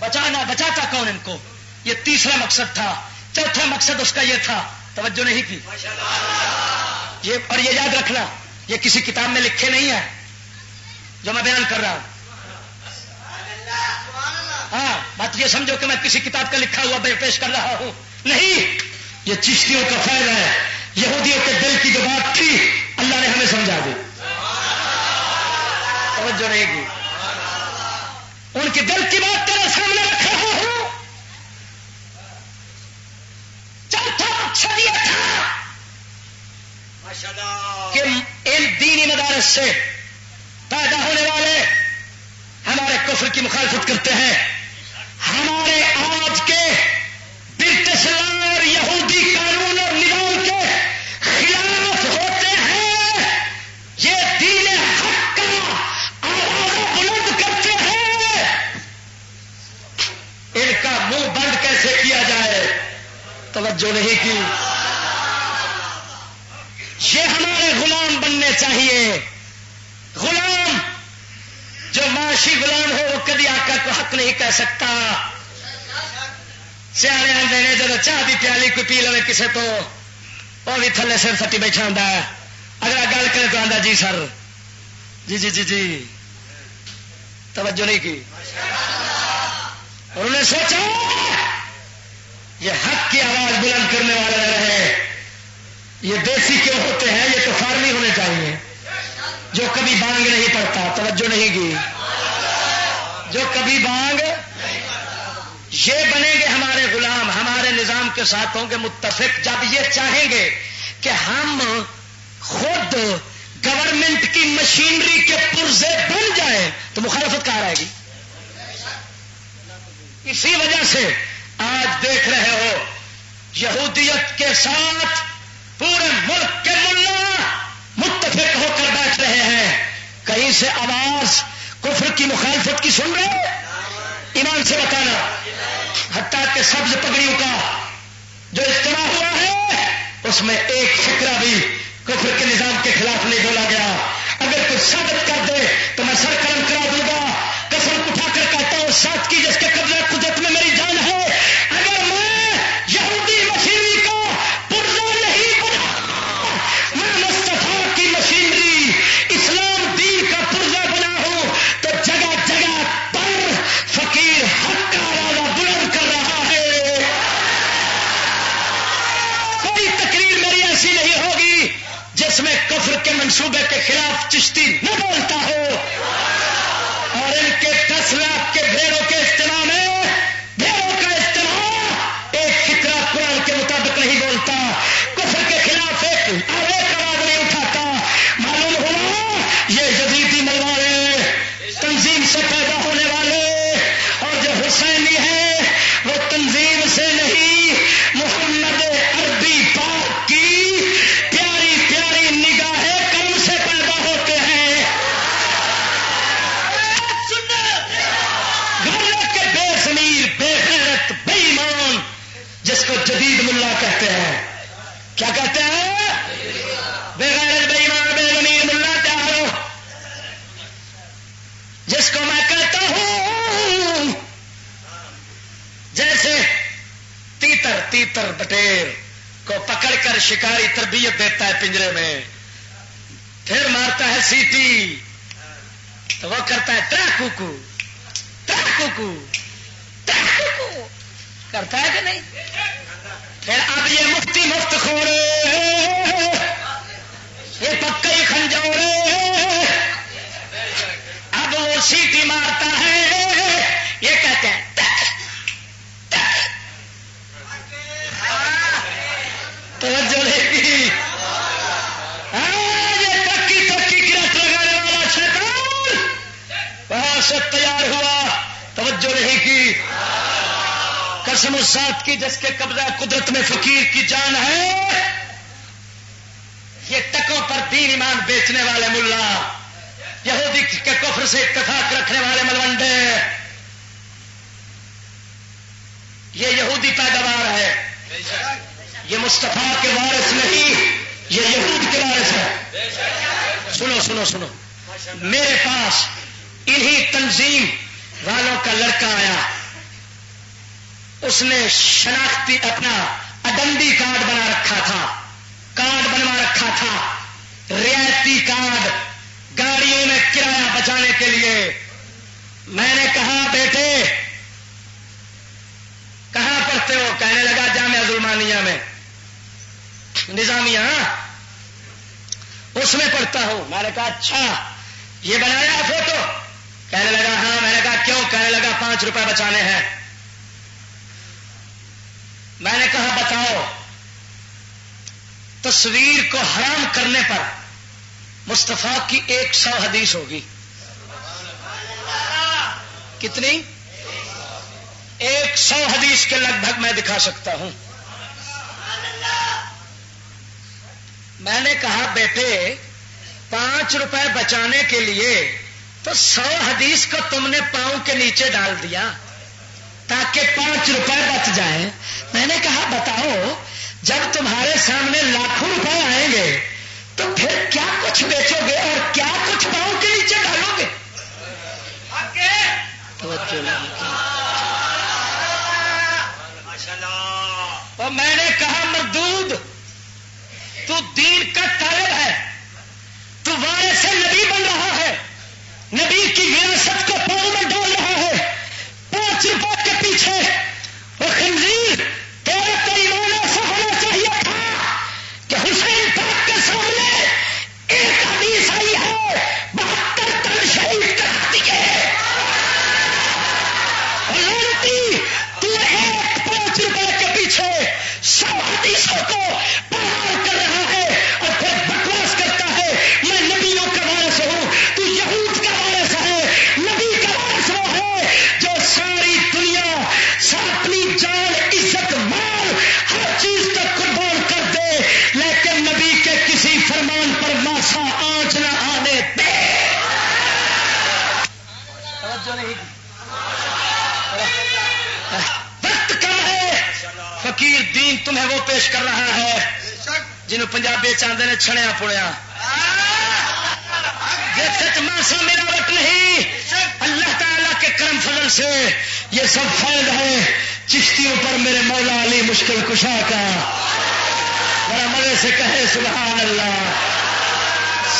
[SPEAKER 2] بچاتا کون ان کو؟ یہ تیسرا مقصد تھا. چوتھا مقصد اس کا یہ تھا، توجہ نہیں کی یہ، اور یہ یاد رکھنا یہ کسی کتاب میں لکھے نہیں ہے جو میں بیان کر رہا ہوں. ہاں بات یہ سمجھو کہ میں کسی کتاب کا لکھا ہوا پیش کر رہا ہوں، نہیں. یہ چشتیوں کا فائدہ ہے. یہودیوں کے دل کی جو بات تھی اللہ نے ہمیں سمجھا دی. توجہ نہیں کی، ان کی دل کی بات تیرے سامنے رکھ رہا ہوں. چوتھا مقصد یہ تھا کہ ان دینی مدارس سے پیدا ہونے والے ہمارے کفر کی مخالفت کرتے ہیں، ہمارے آج کے برٹش لا اور یہودی قانون اور نظام کے خلاف ہوتے ہیں. یہ دین حق کا آواز بلند کرتے ہیں. ان کا منہ بند کیسے کیا جائے؟ توجہ نہیں کی. یہ ہمارے غلام بننے چاہیے. غلام جو معاشی غلام ہو وہ کبھی آقا کو حق نہیں کہہ سکتا. سیانے آدھے نے جب چاہ دی پیالی کوئی پی لے کسے تو وہ بھی تھلے سر سٹی بیٹھا ہوں. اگر گل کرے تو آدھا جی سر جی جی جی جی. توجہ نہیں کی. اور انہیں سوچا یہ حق کی آواز بلند کرنے والے نہ رہے. یہ دیسی کیوں ہوتے ہیں؟ یہ تو فارمی ہونے چاہیے جو کبھی بانگ نہیں پڑتا. توجہ نہیں کی. جو کبھی بانگ، یہ بنیں گے ہمارے غلام، ہمارے نظام کے ساتھ ہوں گے متفق. جب یہ چاہیں گے کہ ہم خود گورنمنٹ کی مشینری کے پرزے بن جائیں تو مخالفت کہاں رہے گی؟ اسی وجہ سے آج دیکھ رہے ہو یہودیت کے ساتھ پورے ملک کے ملا متفق ہو کر بیٹھ رہے ہیں. کہیں سے آواز کفر کی مخالفت کی سن رہے؟ ایمان سے بتانا. حتیٰ کہ سبز پگڑیوں کا جو اجتماع ہوا ہے اس میں ایک فکرہ بھی کفر کے نظام کے خلاف نہیں بولا گیا. اگر کچھ ثابت کر دے تو میں سر قلم کرا دوں گا. قسم اٹھا کر کہتا ہوں ساتھ کی جس کے قبضہ قدرت میں میری جان ہے، اگر میں یہودی مشینری کا پرزہ نہیں بنا، میں مصطفیٰ کی مشینری اسلام دین کا پرزہ بنا ہوں تو جگہ جگہ پر فقیر حق کا آواز بلند کر رہا ہے. کوئی تقریر میری ایسی نہیں ہوگی جس میں کفر کے منصوبے کے خلاف چشتی نہ بولتا ہو. اور ان کے 10 لاکھ کے بھیڑوں کے اجتماع میں بھیڑوں کا اجتماع ایک فکرہ قرآن کے مطابق نہیں بولتا، کفر کے خلاف ایک آواز نہیں اٹھاتا. معلوم ہوا یہ یزیدی ملوارے تنظیم سے پیدا ہونے والے، اور جو حسینی ہے وہ تنظیم سے نہیں، محمد عربی پاک کی پیاری پیاری نگاہیں کرم سے پیدا ہوتے ہیں. بے غیرت بے ایمان جس کو جدید ملا کہتے ہیں، کیا کہتے ہیں؟ بے غیرت بے ایمان بے ضمیر ملا تیار، جس کو میں کہتا ہوں جیسے تیتر بٹیر کو پکڑ کر شکاری تربیت دیتا ہے پنجرے میں، پھر مارتا ہے سیٹی تو وہ کرتا ہے ٹرا کوکو ٹرا کوکو ٹرا کوکو کرتا ہے کہ نہیں؟ پھر اب یہ مفتی مفت خورے یہ پکا ہی کھنجورے اب وہ سیٹی مارتا ہے یہ کہتے ہیں توجہ لے گی یہ تکی تکی گرفت لگانے والا شیطان وہاں سے تیار ہوا توجہ رہے گی قسم اس ذات کی جس کے قبضہ قدرت میں فقیر کی جان ہے یہ ٹکوں پر دین ایمان بیچنے والے ملا یہودی کے کفر سے اتفاق رکھنے والے ملوڈے یہ یہودی پیداوار ہے یہ مصطفیٰ کے وارث نہیں یہ یہود کے وارث ہے سنو سنو سنو میرے پاس انہی تنظیم والوں کا لڑکا آیا اس نے شناختی اپنا اڈنڈی کارڈ بنا رکھا تھا کارڈ بنوا رکھا تھا رعایتی کارڈ گاڑیوں میں کرایہ بچانے کے لیے میں نے کہا بیٹے کہاں پڑھتے ہو کہنے لگا جامعہ ظلمانیہ میں نظامیہ اس میں پڑھتا ہوں میں نے کہا اچھا یہ بنایا فوٹو کہنے لگا ہاں میں نے کہا کیوں کہنے لگا 5 روپے بچانے ہیں میں نے کہا بتاؤ تصویر کو حرام کرنے پر مصطفیٰ کی 100 حدیث ہوگی کتنی 100 حدیث کے لگ بھگ میں دکھا سکتا ہوں میں نے کہا بیٹے 5 روپے بچانے کے لیے تو 100 حدیث کو تم نے پاؤں کے نیچے ڈال دیا تاکہ 5 روپے بچ جائیں میں نے کہا بتاؤ جب تمہارے سامنے لاکھوں روپے آئیں گے تو پھر کیا کچھ بیچو گے اور کیا کچھ پاؤں کے نیچے ڈالو گے اور میں نے کہا مردود تو دین کا طالب ہے تو وارث نبی بن رہا ہے نبی کی وراثت کو پاؤں میں ڈال رہا ہے 5 روپے کے پیچھے وہ خنزیر تیرے تو ایمان ایسا ہونا چاہیے تھا کہ حسین پاک کے سامنے ایک حدیث آئی ہے 72 تن شہید کرا دیے لڑتی تو ایک 5 روپے کے پیچھے 100 حدیثوں کو پار کر رہا ہے اور پھر بکواس کرتا ہے میں نبیوں کا وارث ہوں تو یہود کا وارث ہے نبی کا وارث وہ ہے جو ساری دنیا اپنی جان عزت مال ہر چیز تک قربان کر دے لیکن نبی کے کسی فرمان پر ماسا آنچ نہ آنے دے وقت کم ہے فقیر دین تمہیں وہ پیش کر رہا ہے جنہوں پنجابی چاہتے نے چھڑیا پڑیا یہ سچ ماسا ملاوٹ نہیں اللہ تعالیٰ کے کرم فضل سے یہ سب فیض ہے چشتیوں پر میرے مولا علی مشکل کشا کا بڑا مزے سے کہے سبحان اللہ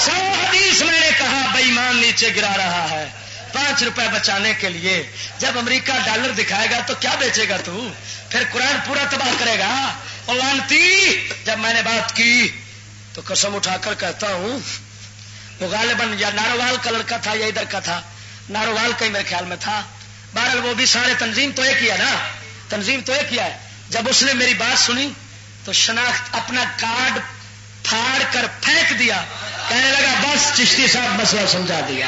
[SPEAKER 2] 100 حدیث میں نے کہا بے ایمان نیچے گرا رہا ہے 5 روپے بچانے کے لیے جب امریکہ ڈالر دکھائے گا تو کیا بیچے گا تو پھر قرآن پورا تباہ کرے گا اور لانتی جب میں نے بات کی تو قسم اٹھا کر کہتا ہوں وہ غالباً یا ناروال کا لڑکا تھا یا ادھر کا تھا ناروال کا ہی میرے خیال میں تھا بہرحال وہ بھی سارے تنظیم تو ایک ہی ہے نا تنظیم تو ایک ہی ہے جب اس نے میری بات سنی تو شناخت اپنا کارڈ پھاڑ کر پھینک دیا کہنے لگا بس چشتی صاحب مسئلہ سمجھا دیا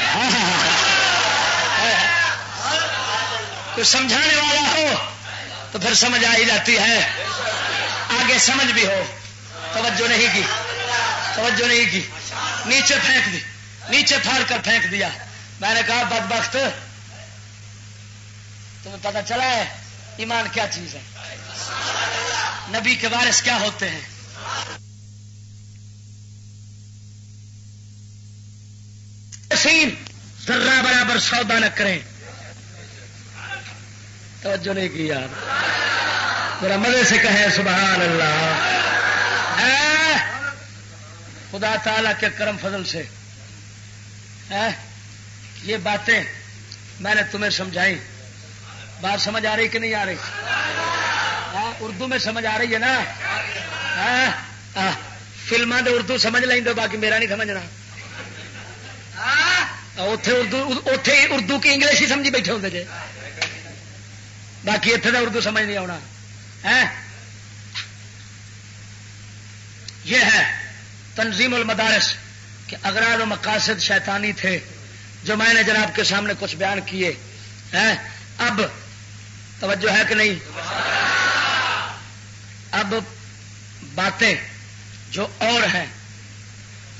[SPEAKER 2] کوئی سمجھانے والا ہو تو پھر سمجھ آ ہی جاتی ہے آگے سمجھ بھی ہو توجہ نہیں کی توجہ نہیں کی نیچے پھینک دی نیچے پھاڑ کر پھینک دیا میں نے کہا بدبخت تمہیں پتہ چلا ہے ایمان کیا چیز ہے نبی کے وارث کیا ہوتے ہیں ذرہ برابر سودا نہ کریں توجہ نہیں کی یار ذرا مزے سے کہیں سبحان اللہ خدا تعالی کے کرم فضل سے یہ باتیں میں نے تمہیں سمجھائی. بات سمجھ آ رہی کہ نہیں آ رہی؟ اردو میں سمجھ آ رہی ہے نا؟ فلموں دے اردو سمجھ لیں دو، باقی میرا نہیں سمجھنا. اتے اردو کی انگلش ہی سمجھی بیٹھے ہوتے جی، باقی اتنے کا اردو سمجھ نہیں آنا. یہ ہے تنظیم المدارس کہ اغراض و مقاصد شیطانی تھے جو میں نے جناب کے سامنے کچھ بیان کیے. اب توجہ ہے کہ نہیں؟ اب باتیں جو اور ہیں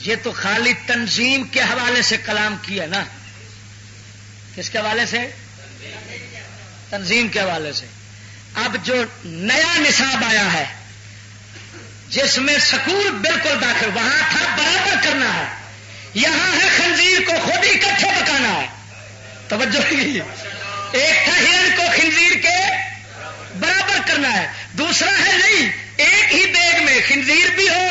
[SPEAKER 2] یہ تو خالی تنظیم کے حوالے سے کلام کیا نا. کس کے حوالے سے؟ تنظیم کے حوالے سے. اب جو نیا نصاب آیا ہے جس میں سکول بالکل داخل، وہاں تھا برابر کرنا ہے، یہاں ہے خنزیر کو خود ہی اکٹھے پکانا ہے. توجہ نہیں، ایک تھا ہرن کو خنزیر کے برابر کرنا ہے، دوسرا ہے نہیں ایک ہی دیگ میں خنزیر بھی ہو.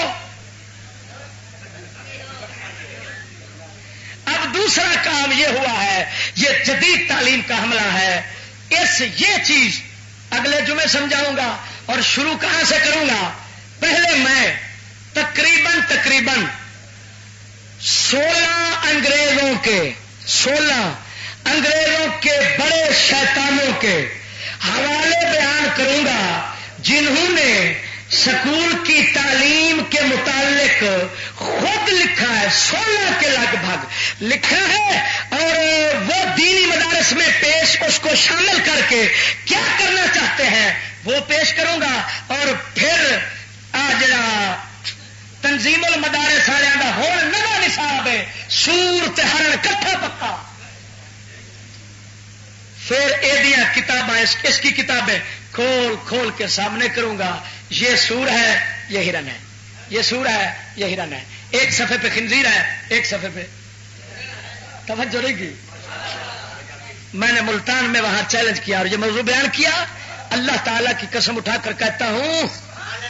[SPEAKER 2] اب دوسرا کام یہ ہوا ہے، یہ جدید تعلیم کا حملہ ہے. یہ چیز اگلے جمعے سمجھاؤں گا اور شروع کہاں سے کروں گا. پہلے میں تقریباً 16 انگریزوں کے بڑے شیطانوں کے حوالے بیان کروں گا جنہوں نے سکول کی تعلیم کے متعلق خود لکھا ہے. 16 کے لگ بھگ لکھا ہے اور وہ دینی مدارس میں پیش اس کو شامل کر کے کیا کرنا چاہتے ہیں وہ پیش کروں گا. اور پھر جڑا تنظیم المدارس والوں کا ہو نواں نصاب ہے سور تے ہرن کٹھا پکا. پھر یہ کتابیں اس کی کتابیں کھول کھول کے سامنے کروں گا. یہ سور ہے، یہ ہرن ہے، یہ سور ہے، یہ ہرن ہے. ایک صفحے پہ خنزیر ہے، ایک صفحے پہ توجہ رہے گی. میں نے ملتان میں وہاں چیلنج کیا اور یہ موضوع بیان کیا. اللہ تعالیٰ کی قسم اٹھا کر کہتا ہوں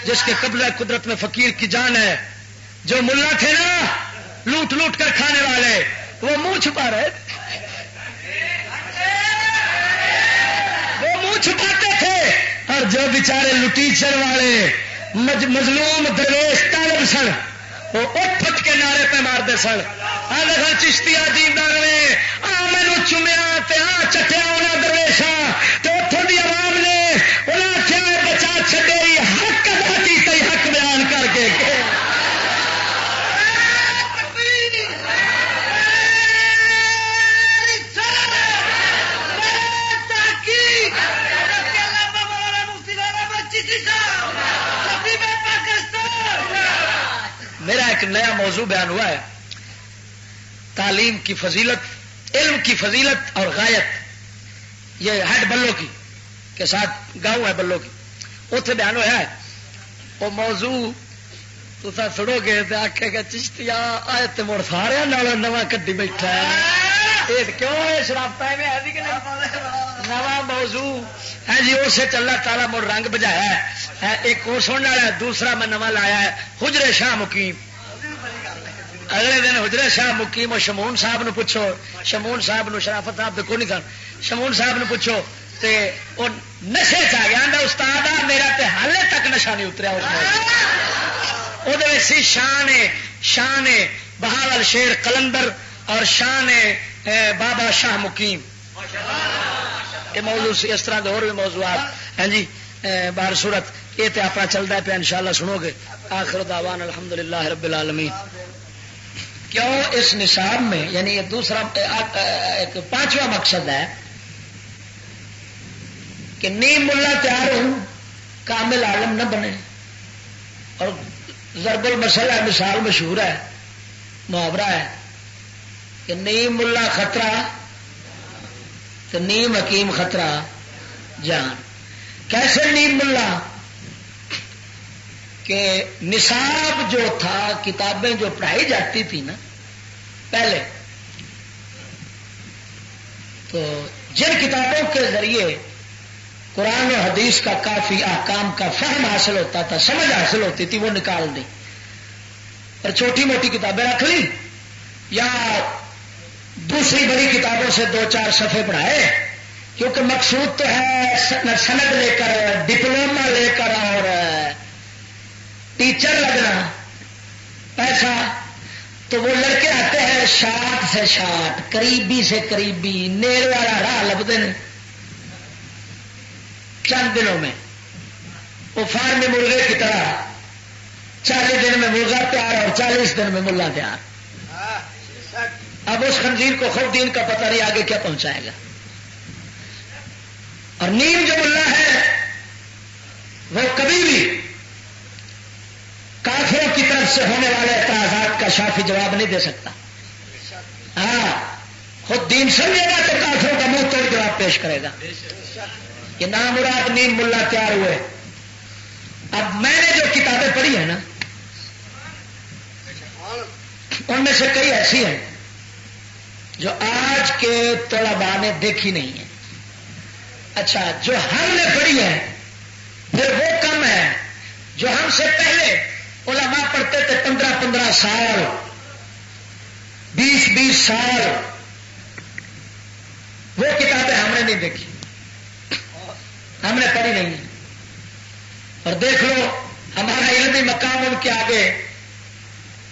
[SPEAKER 2] جس کے قبضہ قدرت میں فقیر کی جان ہے، جو ملا تھے نا لوٹ لوٹ کر کھانے والے وہ منہ چھپا رہے، وہ منہ چھپاتے تھے، اور جو بیچارے لٹیچر والے مظلوم درویش طالب سن وہ اٹھ اٹھ کے نعرے پہ مارتے سن. آدھا چشتیا جیتا رہے مینو چومیا چٹیا انہیں درویشا تو اتوں کی عوام نے انہیں کیا بچا چڈے حق ادا کی حق بیان کر کے. میرا ایک نیا موضوع بیان ہوا ہے، تعلیم کی فضیلت، علم کی فضیلت اور غایت. یہ ہیڈ بلو کی کے ساتھ گاؤں ہے بلو کی، اتنے بیان ہوا ہے. وہ موضوع تو سڑو گے تو آخے گا چشتیا آئے تو مڑ سارا نواں کڈی بیٹھا ہے کیوں شرابتا میں ہے کہ نواں موضوع ہے جی. اسے اللہ تعالیٰ مڑ رنگ بجایا ہے. ایک وہ سننے والا ہے، دوسرا میں نواں لایا ہے حجرے شاہ مقیم. اگلے دن حجرے شاہ مقیم اور شمون صاحب نو پوچھو، شمون صاحب نو شرافت صاحب کو نہیں سن، شمون صاحب نو پوچھو تے وہ نشے چ گیا. استاد میرا تے حالے تک نشہ نہیں اتریا. اس سی شان بہاول شیر قلندر اور شان بابا شاہ مقیم. یہ موضوع اس طرح کے اور بھی موضوعات ہیں جی. بار صورت یہ تو اپنا چلتا ہے پہ انشاءاللہ سنو گے. آخر دعوان الحمدللہ رب العالمین. کیوں اس نصاب میں یعنی یہ دوسرا ایک 5واں مقصد ہے کہ نیم ملا تیار ہوں کامل عالم نہ بنے. اور ضرب المثل ہے، مثال مشہور ہے، محاورہ ہے کہ نیم ملا خطرہ تو نیم حکیم خطرہ جان. کیسے نیم ملا؟ کہ نصاب جو تھا، کتابیں جو پڑھائی جاتی تھی نا پہلے، تو جن کتابوں کے ذریعے قرآن و حدیث کا کافی احکام کا فہم حاصل ہوتا تھا، سمجھ حاصل ہوتی تھی، وہ نکال دی. اور چھوٹی موٹی کتابیں رکھ لی یا دوسری بڑی کتابوں سے 2-4 صفحے پڑھائے، کیونکہ مقصود تو ہے سند لے کر، ڈپلوما لے کر اور ٹیچر لگنا، پیسہ. تو وہ لڑکے آتے ہیں شاٹ سے شاٹ، قریبی سے قریبی، نیڑ والا راہ لبتے ہیں چند دنوں میں. وہ فارمی مرغے کی طرح 40 دن میں مرغا تیار اور 40 دن میں ملا تیار. اب اس خنزیر کو خود دین کا پتہ نہیں آگے کیا پہنچائے گا. اور نیم جو ملا ہے وہ کبھی بھی کافروں کی طرف سے ہونے والے اعتراضات کا شافی جواب نہیں دے سکتا. ہاں خود دین سمجھے گا تو کافروں کا منہ توڑ جواب پیش کرے گا. یہ نامراد نیم ملا تیار ہوئے. اب میں نے جو کتابیں پڑھی ہیں نا ان میں سے کئی ایسی ہیں جو آج کے طلباء نے دیکھی نہیں ہے. اچھا جو ہم نے پڑھی ہے پھر وہ کم ہے. جو ہم سے پہلے علماء پڑھتے تھے 15-15 سال 20-20 سال، وہ کتابیں ہم نے نہیں دیکھی، ہم نے پڑھی نہیں. اور دیکھ لو ہمارا علمی مقام ان کے آگے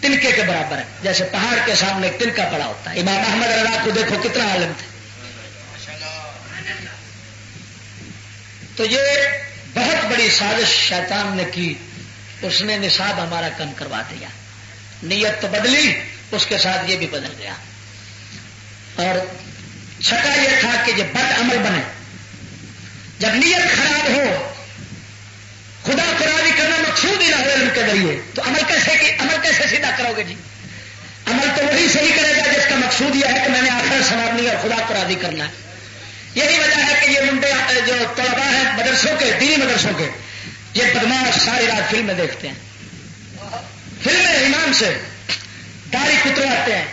[SPEAKER 2] تنکے کے برابر ہے، جیسے پہاڑ کے سامنے ایک تنکا پڑا ہوتا ہے. امام احمد رضا کو دیکھو کتنا عالم تھے. تو یہ بہت بڑی سازش شیطان نے کی. اس نے نصاب ہمارا کم کروا دیا. نیت تو بدلی، اس کے ساتھ یہ بھی بدل گیا. اور چھٹا یہ تھا کہ یہ بد عمل بنے. جب نیت خراب ہو، خدا کو راضی کرنا مقصود ہی نہ ہو علم کے ذریعے، تو عمل کیسے سیدھا کرو گے جی؟ عمل تو وہی صحیح کرے گا جس کا مقصود یہ ہے کہ میں نے آخرت سنوارنی اور خدا کو راضی کرنا ہے. یہی وجہ ہے کہ یہ منڈے جو طلباء ہیں مدرسوں کے، دینی مدرسوں کے، یہ بدماش ساری رات فلمیں دیکھتے ہیں. فلمیں امام سے داڑھی کترواتے ہیں،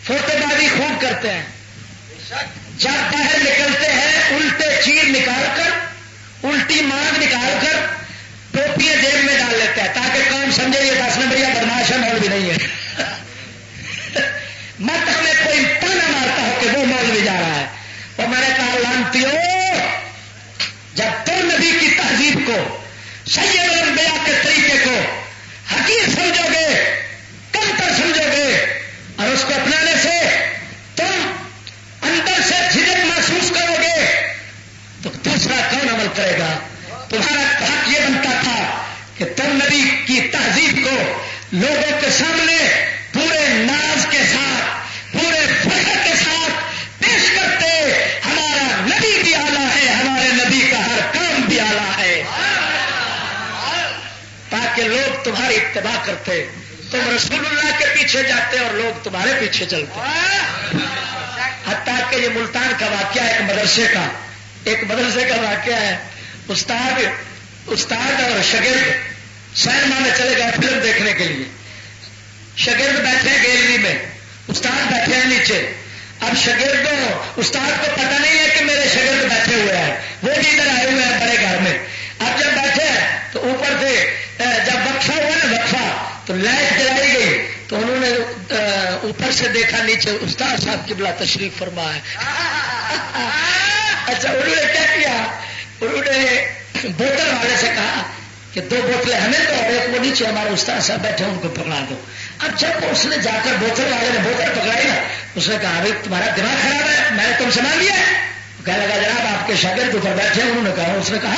[SPEAKER 2] فوٹو بازی خوب کرتے ہیں. جب باہر نکلتے ہیں الٹے چیر نکال کر، الٹی مانگ نکال کر ٹوپیاں جیب میں ڈال لیتے ہیں تاکہ قوم سمجھے یہ 10 نمبریہ بدماش ہے، مولوی نہیں ہے. مت ہمیں کوئی تانا مارتا ہو کہ وہ مولوی جا رہا ہے. اور میں نے کہا لانتیو، جب تم نبی کی تہذیب کو، سید الانبیاء کے طریقے کو حقیر سمجھو گے، کمتر سمجھو گے، اور اس کو اپنانے سے تم اندر سے جھجک محسوس کرو گے، تو دوسرا کون عمل کرے گا؟ تمہارا حق یہ بنتا تھا کہ تم نبی کی تہذیب کو لوگوں کے سامنے پورے ناز کے ساتھ، پورے فخر کے ساتھ پیش کرتے. ہمارا نبی بھی اعلیٰ ہے، ہمارے نبی کا ہر کام بھی اعلیٰ ہے، تاکہ لوگ تمہاری اتباع کرتے. تم رسول اللہ کے پیچھے جاتے اور لوگ تمہارے پیچھے چلتے. حتیٰ کہ یہ ملتان کا واقعہ ایک مدرسے کا واقعہ ہے. استاد اور شاگرد سینما میں چلے گئے فلم دیکھنے کے لیے. شاگرد بیٹھے ہیں گیلری میں، استاد بیٹھے ہیں نیچے. اب شاگردوں، استاد کو پتہ نہیں ہے کہ میرے شاگرد بیٹھے ہوئے ہیں، وہ بھی ادھر آئے ہوئے ہیں بڑے گھر میں. اب جب بیٹھے ہیں تو اوپر سے جب وقفہ ہوا نا، وقفہ تو لائٹ جلائی گئی تو انہوں نے اوپر سے دیکھا نیچے استاد صاحب قبلہ تشریف فرما ہے. اچھا انہوں نے کیا کیا؟ انہوں نے بوتل والے سے کہا کہ 2 بوتلیں ہمیں دو اور ایک وہ نیچے ہمارے استاد صاحب بیٹھے ان کو پکڑا دو. اب جب اس نے جا کر بوتل والے نے بوتل پکڑائی نا، اس نے کہا بھائی تمہارا دماغ خراب ہے، میں نے تم سے مانگ لیا. کہنے لگا جناب آپ کے شاگرد اوپر بیٹھے ہیں. انہوں نے کہا، اس نے کہا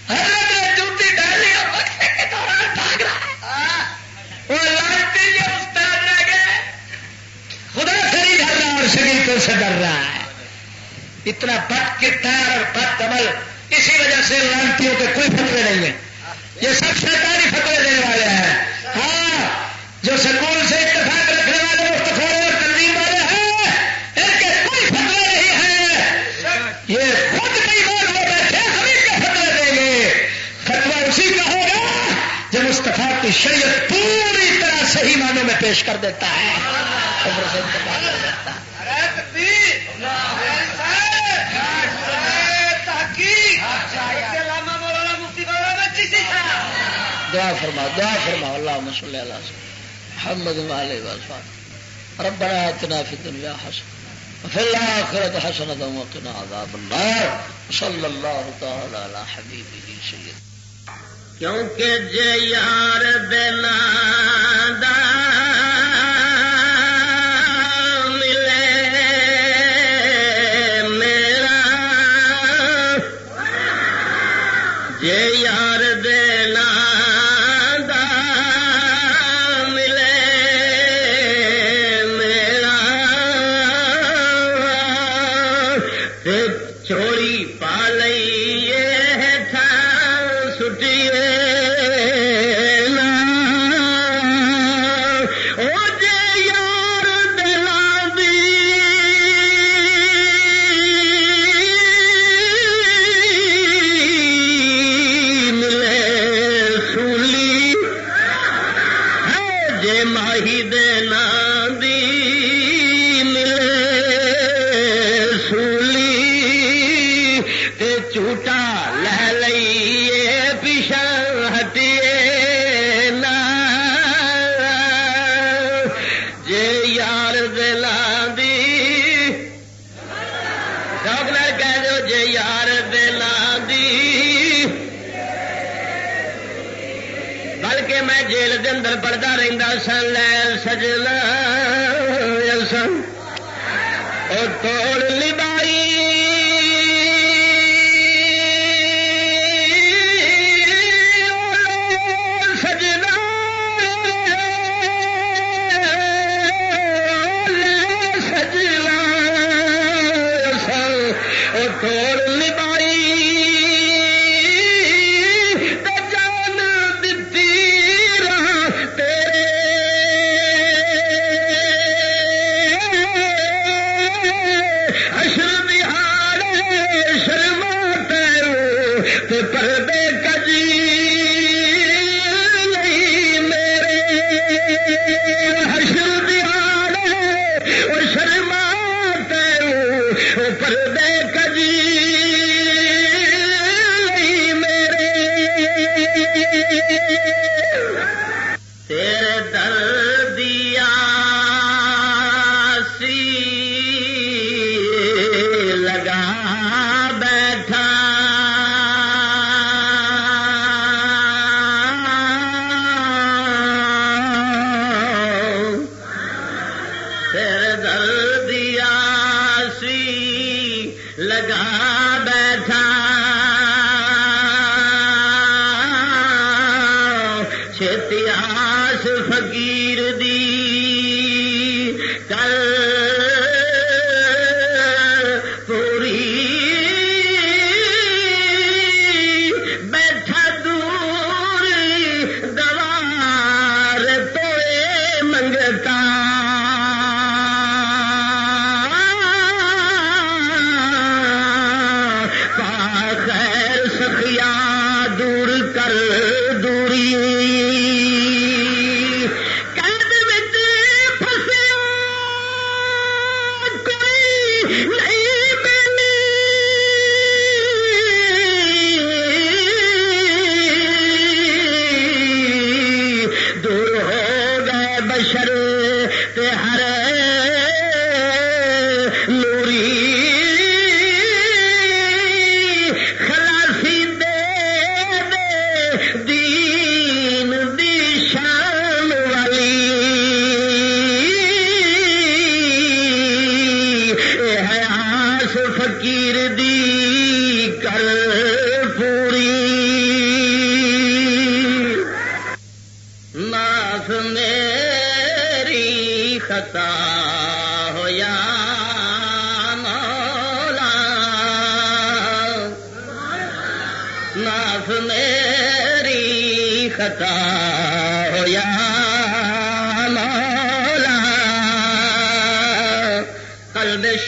[SPEAKER 2] حضرت نے جوتی ڈالی اور وقفے کے دوران بھاگ رہا ہے. وہ لانتی یہ استاد رہ گئے، خدا سے نہیں ڈر رہا اور شاگردوں سے ڈر رہا ہے. اتنا بد کردار اور بد عمل. اسی وجہ سے لانتیوں کے کوئی فتوے نہیں ہیں، یہ سب شیطانی فتوے دینے والے ہیں. ہاں جو سکول سے اتفاق رکھنے والے مفتخر اور تنظیم والے ہیں، ان کے کوئی فتوے نہیں ہیں. یہ خود کئی بار وہ بیٹھے ہم ان کے فتوے دیں گے. فتویٰ اسی کا ہوگا جو مصطفیٰ کی شریعت پوری طرح صحیح معنوں میں پیش کر دیتا ہے. دعا فرما اللهم صل على محمد وعلى آله وصحبه ربنا آتنا في الدنيا حسنة وفي الآخرة حسنة وقنا عذاب النار صلی اللہ تعالی علی حبیبہ سید
[SPEAKER 1] کیونکہ جے یار دلا دا
[SPEAKER 2] پڑھتا رہتا سن لے سجنا اور توڑ لبائی سجنا سجنا اور توڑ لبائی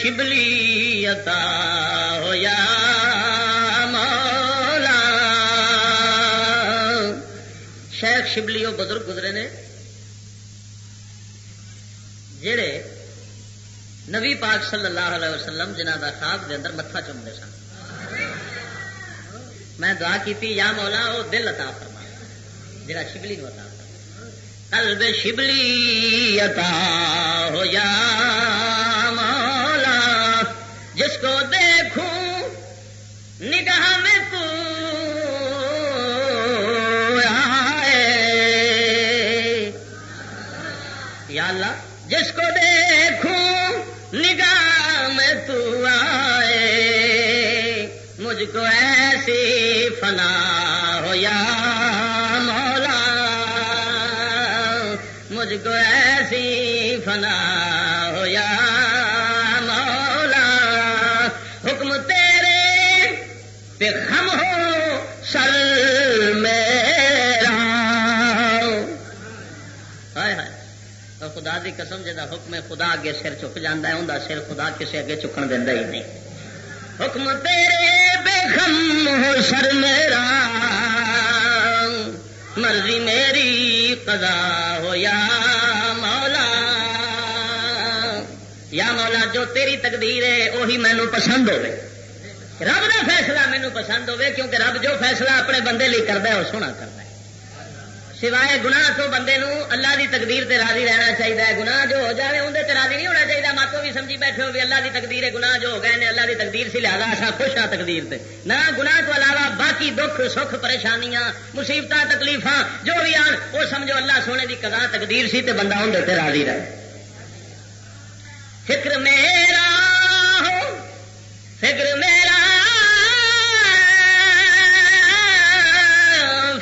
[SPEAKER 1] شبلی عطا ہو یا مولا. شیخ شبلی وہ بزرگ گزرے نے جڑے نبی پاک صلی اللہ علیہ وسلم جنہ دا خواب دے اندر متھا چومتے سن. میں دعا کیتی یا مولا وہ دل عطا فرما.
[SPEAKER 3] جڑا شبلی کو عطا قلب شبلی عطا ہو یا مولا جس کو دیکھوں نگاہ میں تو آئے یا اللہ جس کو دیکھوں نگاہ میں تو آئے مجھ کو ایسی فنا ہو یا مولا مجھ کو ایسی فنا ہو یا مولا حکم تیرے پہ خم ہو سر میرا ہائے ہائے اور خدا دی قسم جدا حکم خدا اگے سر چک جاندہ ہے اوندا سر خدا کسے اگے چکن دیندا ہی نہیں حکم تیرے بے خم ہو سر میرا مرضی میری قضا ہو یا مولا یا مولا جو تیری تقدیر ہے وہی مینوں پسند ہوے رب دا فیصلہ مینوں پسند ہوے کیونکہ رب جو فیصلہ اپنے بندے لئی کردا ہے وہ سونا کردا ہے سوائے گناہ تو بندے نو اللہ دی تقدیر تے راضی رہنا چاہیے گناہ جو ہو جائے اندر تے راضی نہیں ہونا چاہیے ماتو بھی سمجھی بیٹھے ہو بھی اللہ دی تقدیر ہے گناہ جو ہو گئے نے اللہ دی تقدیر سے لہذا ایسا خوش ہاں تقدیر تے نہ گناہ تو علاوہ باقی دکھ سکھ پریشانیاں مصیبتاں تکلیفاں جو بھی آن وہ سمجھو اللہ سونے دی قضا تقدیر سی تے بندہ اندر تے راضی رہے فکر میرا ہو فکر میرا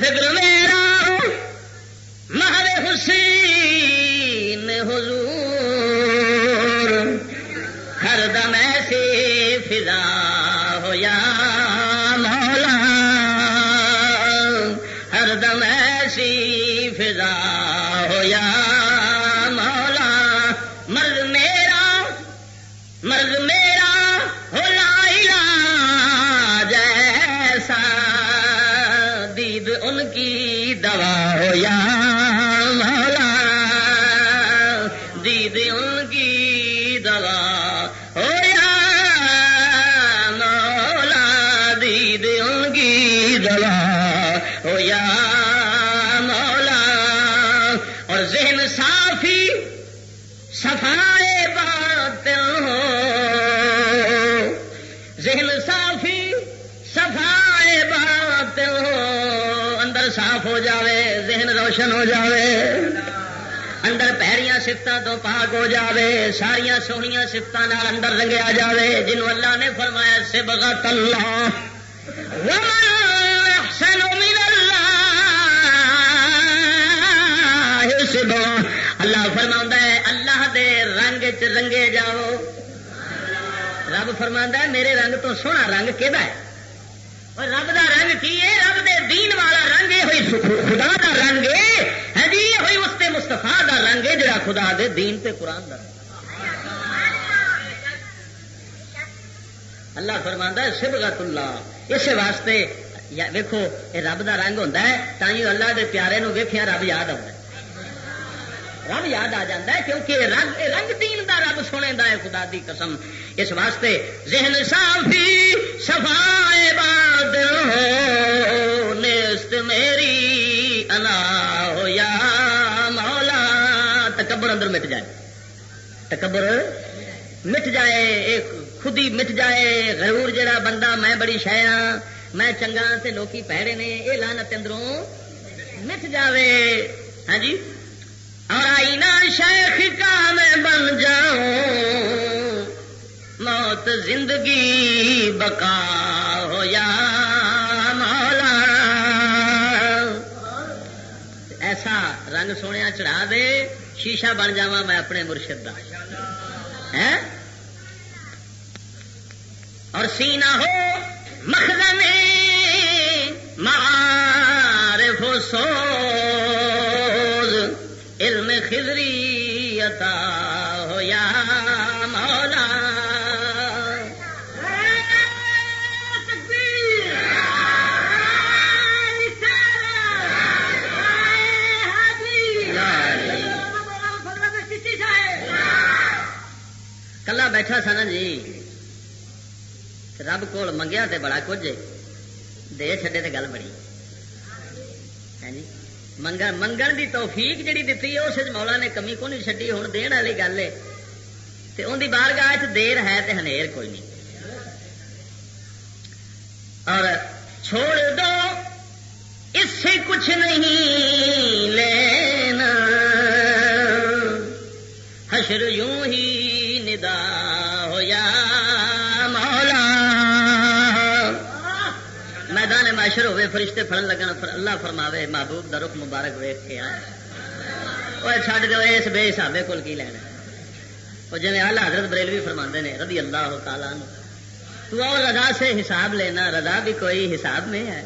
[SPEAKER 3] فکر میرا محل حسین حضور ہر دم ایسی فضا ہو یا مولا ہر دم ایسی فضا ہو یا مولا مرض میرا ہو لا علاج ایسا دید ان کی دوا ہو یا صفائے باطن ہو ذہن صافی صفائے باطن ہو اندر صاف ہو جاوے ذہن روشن ہو جاوے اندر پیریاں صفتاں تو پاک ہو جاوے ساریاں سونیاں صفتاں نال اندر رنگیا جاوے جنوں اللہ نے فرمایا صبغۃ اللہ ومن احسن من اللہ صبغۃ اللہ فرماتا ہے اللہ دے رنگ چ رنگے جاؤ رب فرماتا ہے میرے رنگ تو سونا رنگ کہدا ہے اور رب دا رنگ کی ہے رب دے دین والا رنگ ہے ہوئی خدا دا رنگ ہے جی ہوئی اس تے مصطفیٰ دا رنگ ہے جڑا خدا دے دین تے قرآن دا اللہ فرماتا ہے صبغۃ اللہ اس واسطے ویکھو یہ رب دا رنگ ہوندا ہے تائیں اللہ دے پیارے نو ویکھیا رب یاد آتا ہے رب یاد آ جاتا ہے کیونکہ رنگ دین دا رب سنے دا ہے خدا دی قسم اس واسطے ذہن صافی صفائے باطن ہو نیست میری انا ہو یا مولا تکبر اندر مٹ جائے تکبر مٹ جائے ایک خودی مٹ جائے غرور جڑا بندہ میں بڑی شے ہاں میں چنگا تے لوکی پیڑے نے یہ لعنت اندروں مٹ جاوے ہاں جی اور آئینہ شیخ کا میں بن جاؤں موت زندگی بقا ہو یا مولا ایسا رنگ سونے چڑھا دے شیشہ بن جاواں میں اپنے مرشد دا ہے اور سینہ ہو مخزن معارف و سوز علم خضری عطا ہو یا مولا کلا بیٹھا سا نا جی رب کول منگیا تے بڑا کچھ دے چھڈے تے گل بڑی ہے جی منگن دی توفیق جڑی دیتی ہے اس مولا نے کمی کو نہیں چڈی. ہوں دین والی گل ہے تے ان دی بارگاہ چ دیر ہے تے ہنیر کوئی نہیں. اور چھوڑ دو اس سے کچھ نہیں لینا حشر یوں ہی ندا ہو یا مولا. میدان معاشر ہوئے فرشتے پھڑن لگن اللہ فرماوے محبوب دا رخ مبارک ویکھ کے آئے وہ چھڈ دو اس بے حسابے کول کی لینا. وہ جی اعلیٰ حضرت بریلوی فرماندے نے رضی اللہ تعالیٰ عنہ تو اور رضا سے حساب لینا رضا بھی کوئی حساب میں ہے.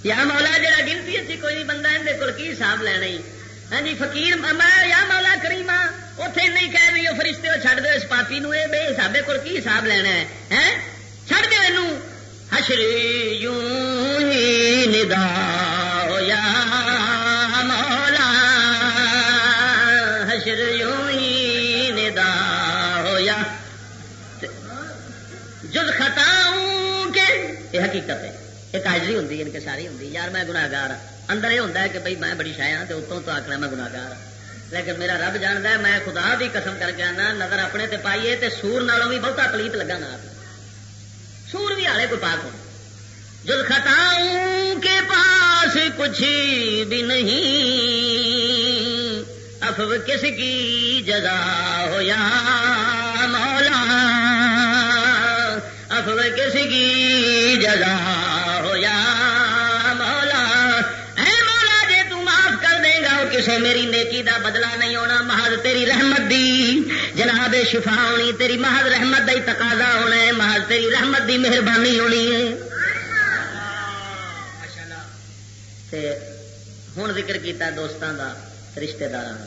[SPEAKER 3] یا مولا جڑا گنتی اچھی کوئی بندہ اندر کول کی حساب لینا ہی. ہاں جی فقیر یا مولا کریما اتنے نہیں کہہ رہی فرشتے چھڈ دو اس پاپی نو بے حسابے کول کی حساب لینا ہے چھڈ دو اینو. حشر یوں ہی ندا ہو یا مولا حشر یوں ہی ندا ہو یا جز خطاؤں کے یہ حقیقت ہے. ایک حاضری ہوں ان کے ساری ہوں یار میں گناہگار اندر یہ ہوتا ہے کہ بھائی میں بڑی شاید ہاں تو اتوں تو آخنا میں گناہگار لیکن میرا رب جانتا ہے میں خدا بھی قسم کر کے آنا نظر اپنے تے پائیے تے سور نالوں بھی بہتا پلیت لگا نا سور بھی ہالے کوئی پاک ہو. جز خطاؤں کے پاس کچھ بھی نہیں افو کس کی جزا ہو یا مولا افو کس کی جزا ہو یا مولا. اے مولا جے تو معاف کر دے گا وہ کسے میری نیکی دا بدلہ نہیں ہونا محض تیری رحمت دی جناب شفا ہونی تیری محض رحمت دا ہی تقاضا ہونا ہے محض تیری رحمت دی مہربانی ہونی ہے. ہوں ذکر کیتا دوستاں دا رشتہ داراں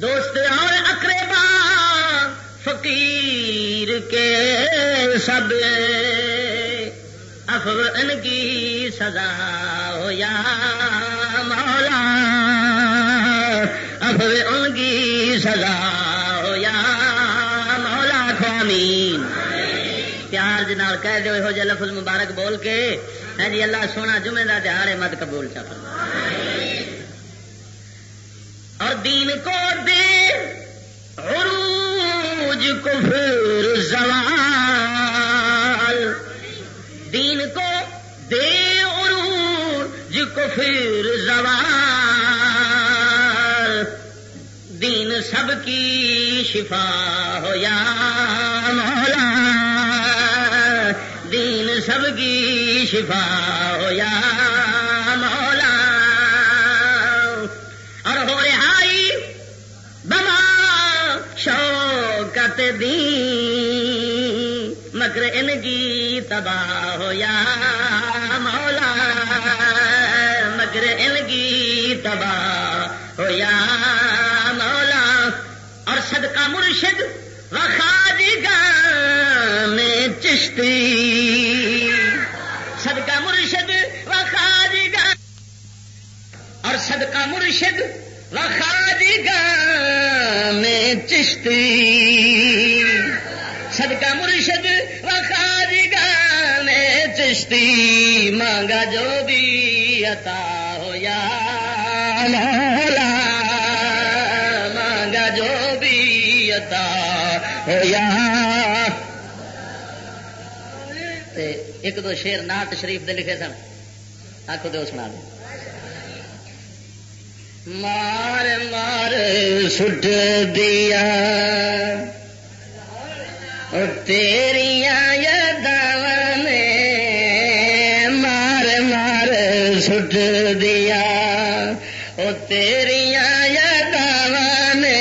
[SPEAKER 3] دوست اور اقربا فقیر کے سب افو ان کی سزا ہو یا مولا افو ان کی سزا ہو یا مولا. آمین. پیار جنال کہہ دو ہو جا لفظ مبارک بول کے ہے جی اللہ سونا جمعے دا تہاڑ مت قبول چا فرما. اور دین کو دے عروج کفر زوال دین کو دے عروج کفر زوال دین سب کی شفا ہو یا مولا دین سب کی شفا ہو یا مولا. اور ہو رہائی بما شوکت دین مکر ان کی تباہ ہو یا مولا مکر ان کی تباہ ہو یا مولا. اور صدقہ مرشد و خواجگان چشتی صدقہ مرشد و خواجگان اور صدقہ مرشد و خواجگان چشتی صدقہ مرشد و خواجگان چشتی مانگا جو بھی عطا ہو یا مولا مانگا جو بھی عطا ہو یا. ایک دو شیر نعت شریف دے لکھے سن آخو دو سنا دو. مار مار سٹ دیا اور تیریاں یاداں نے مار مار سٹ دیا اور تیریاں یاداں نے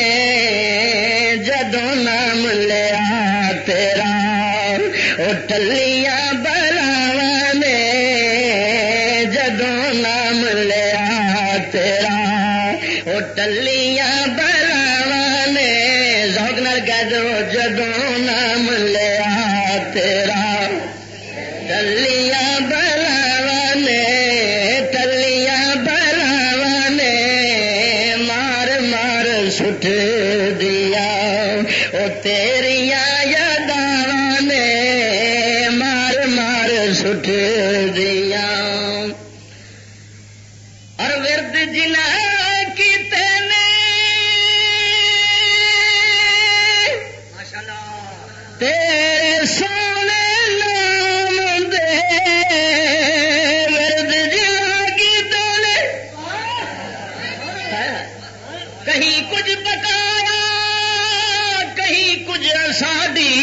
[SPEAKER 3] جدوں نام لیا تیرا اور ٹلیاں بلاواں نے جدوں نام لیا تیرا اور ٹلیاں بلاواں نے ذوق نال کہہ دو جدوں نام لیا تیرا ٹلیاں بلاواں نے ٹلیاں بلاواں نے مار مار سٹ دیا او تیریاں یاداں نے مار مار سٹ دیا. اور ورد تیرے سونے نام دے ورد جا کی تولے کہیں کچھ پکایا کہیں کچھ ساڈی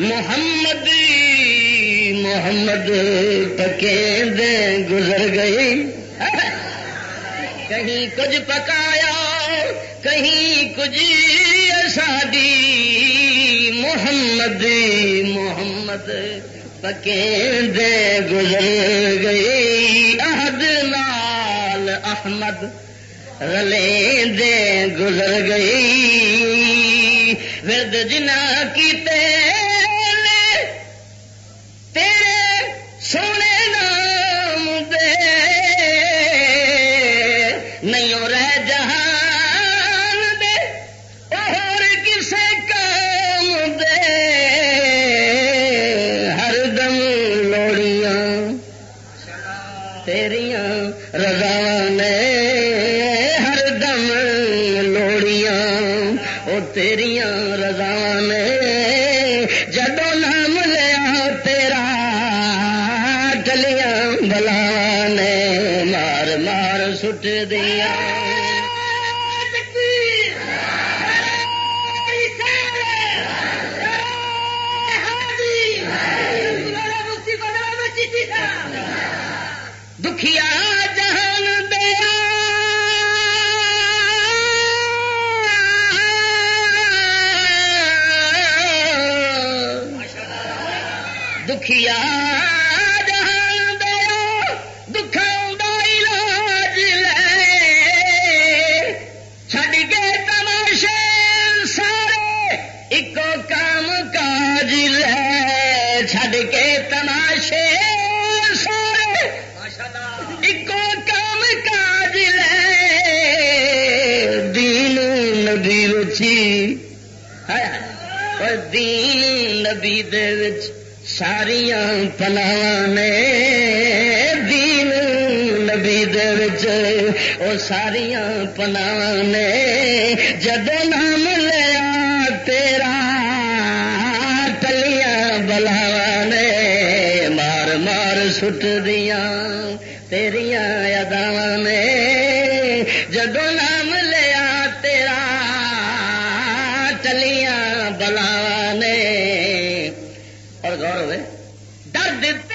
[SPEAKER 3] محمد محمد پکیں دے گزر گئی کہیں کچھ پکایا کہیں کچھ ساڈی محمد محمد پکیں دے گزر گئی عہد نال احمد رلے دے گزر گئی ورد جنا کی تیرے سونے نام دے نہیں رہ جہان دے اور کسے کام دے ہر دم لوڑیاں تیریاں رضا نے ہر دم لوڑیاں او تیریاں رضا نے جدو نام لیا تیرا ٹلیاں بلا نے مار مار سٹ دیا دکھیا جہان دیا دکھیا جہان دیا دکھاؤں دا علاج لے چھڈ کے تماشے سارے ایکو کام کاج لے چھڈ کے تماشے سارے ایکو کام کاج لے دین نبی وچی دین نبی دے وچ ساریاں پناہ نے دین نبی دے وچ او ساریاں پناہ نے جدو نام لیا تیرا ٹلیاں بلاواں نے مار مار سٹ دیاں تیریاں یاداں نے جدو نام لیا تیرا ٹلیاں بلاواں نے اور غور ہوئے درد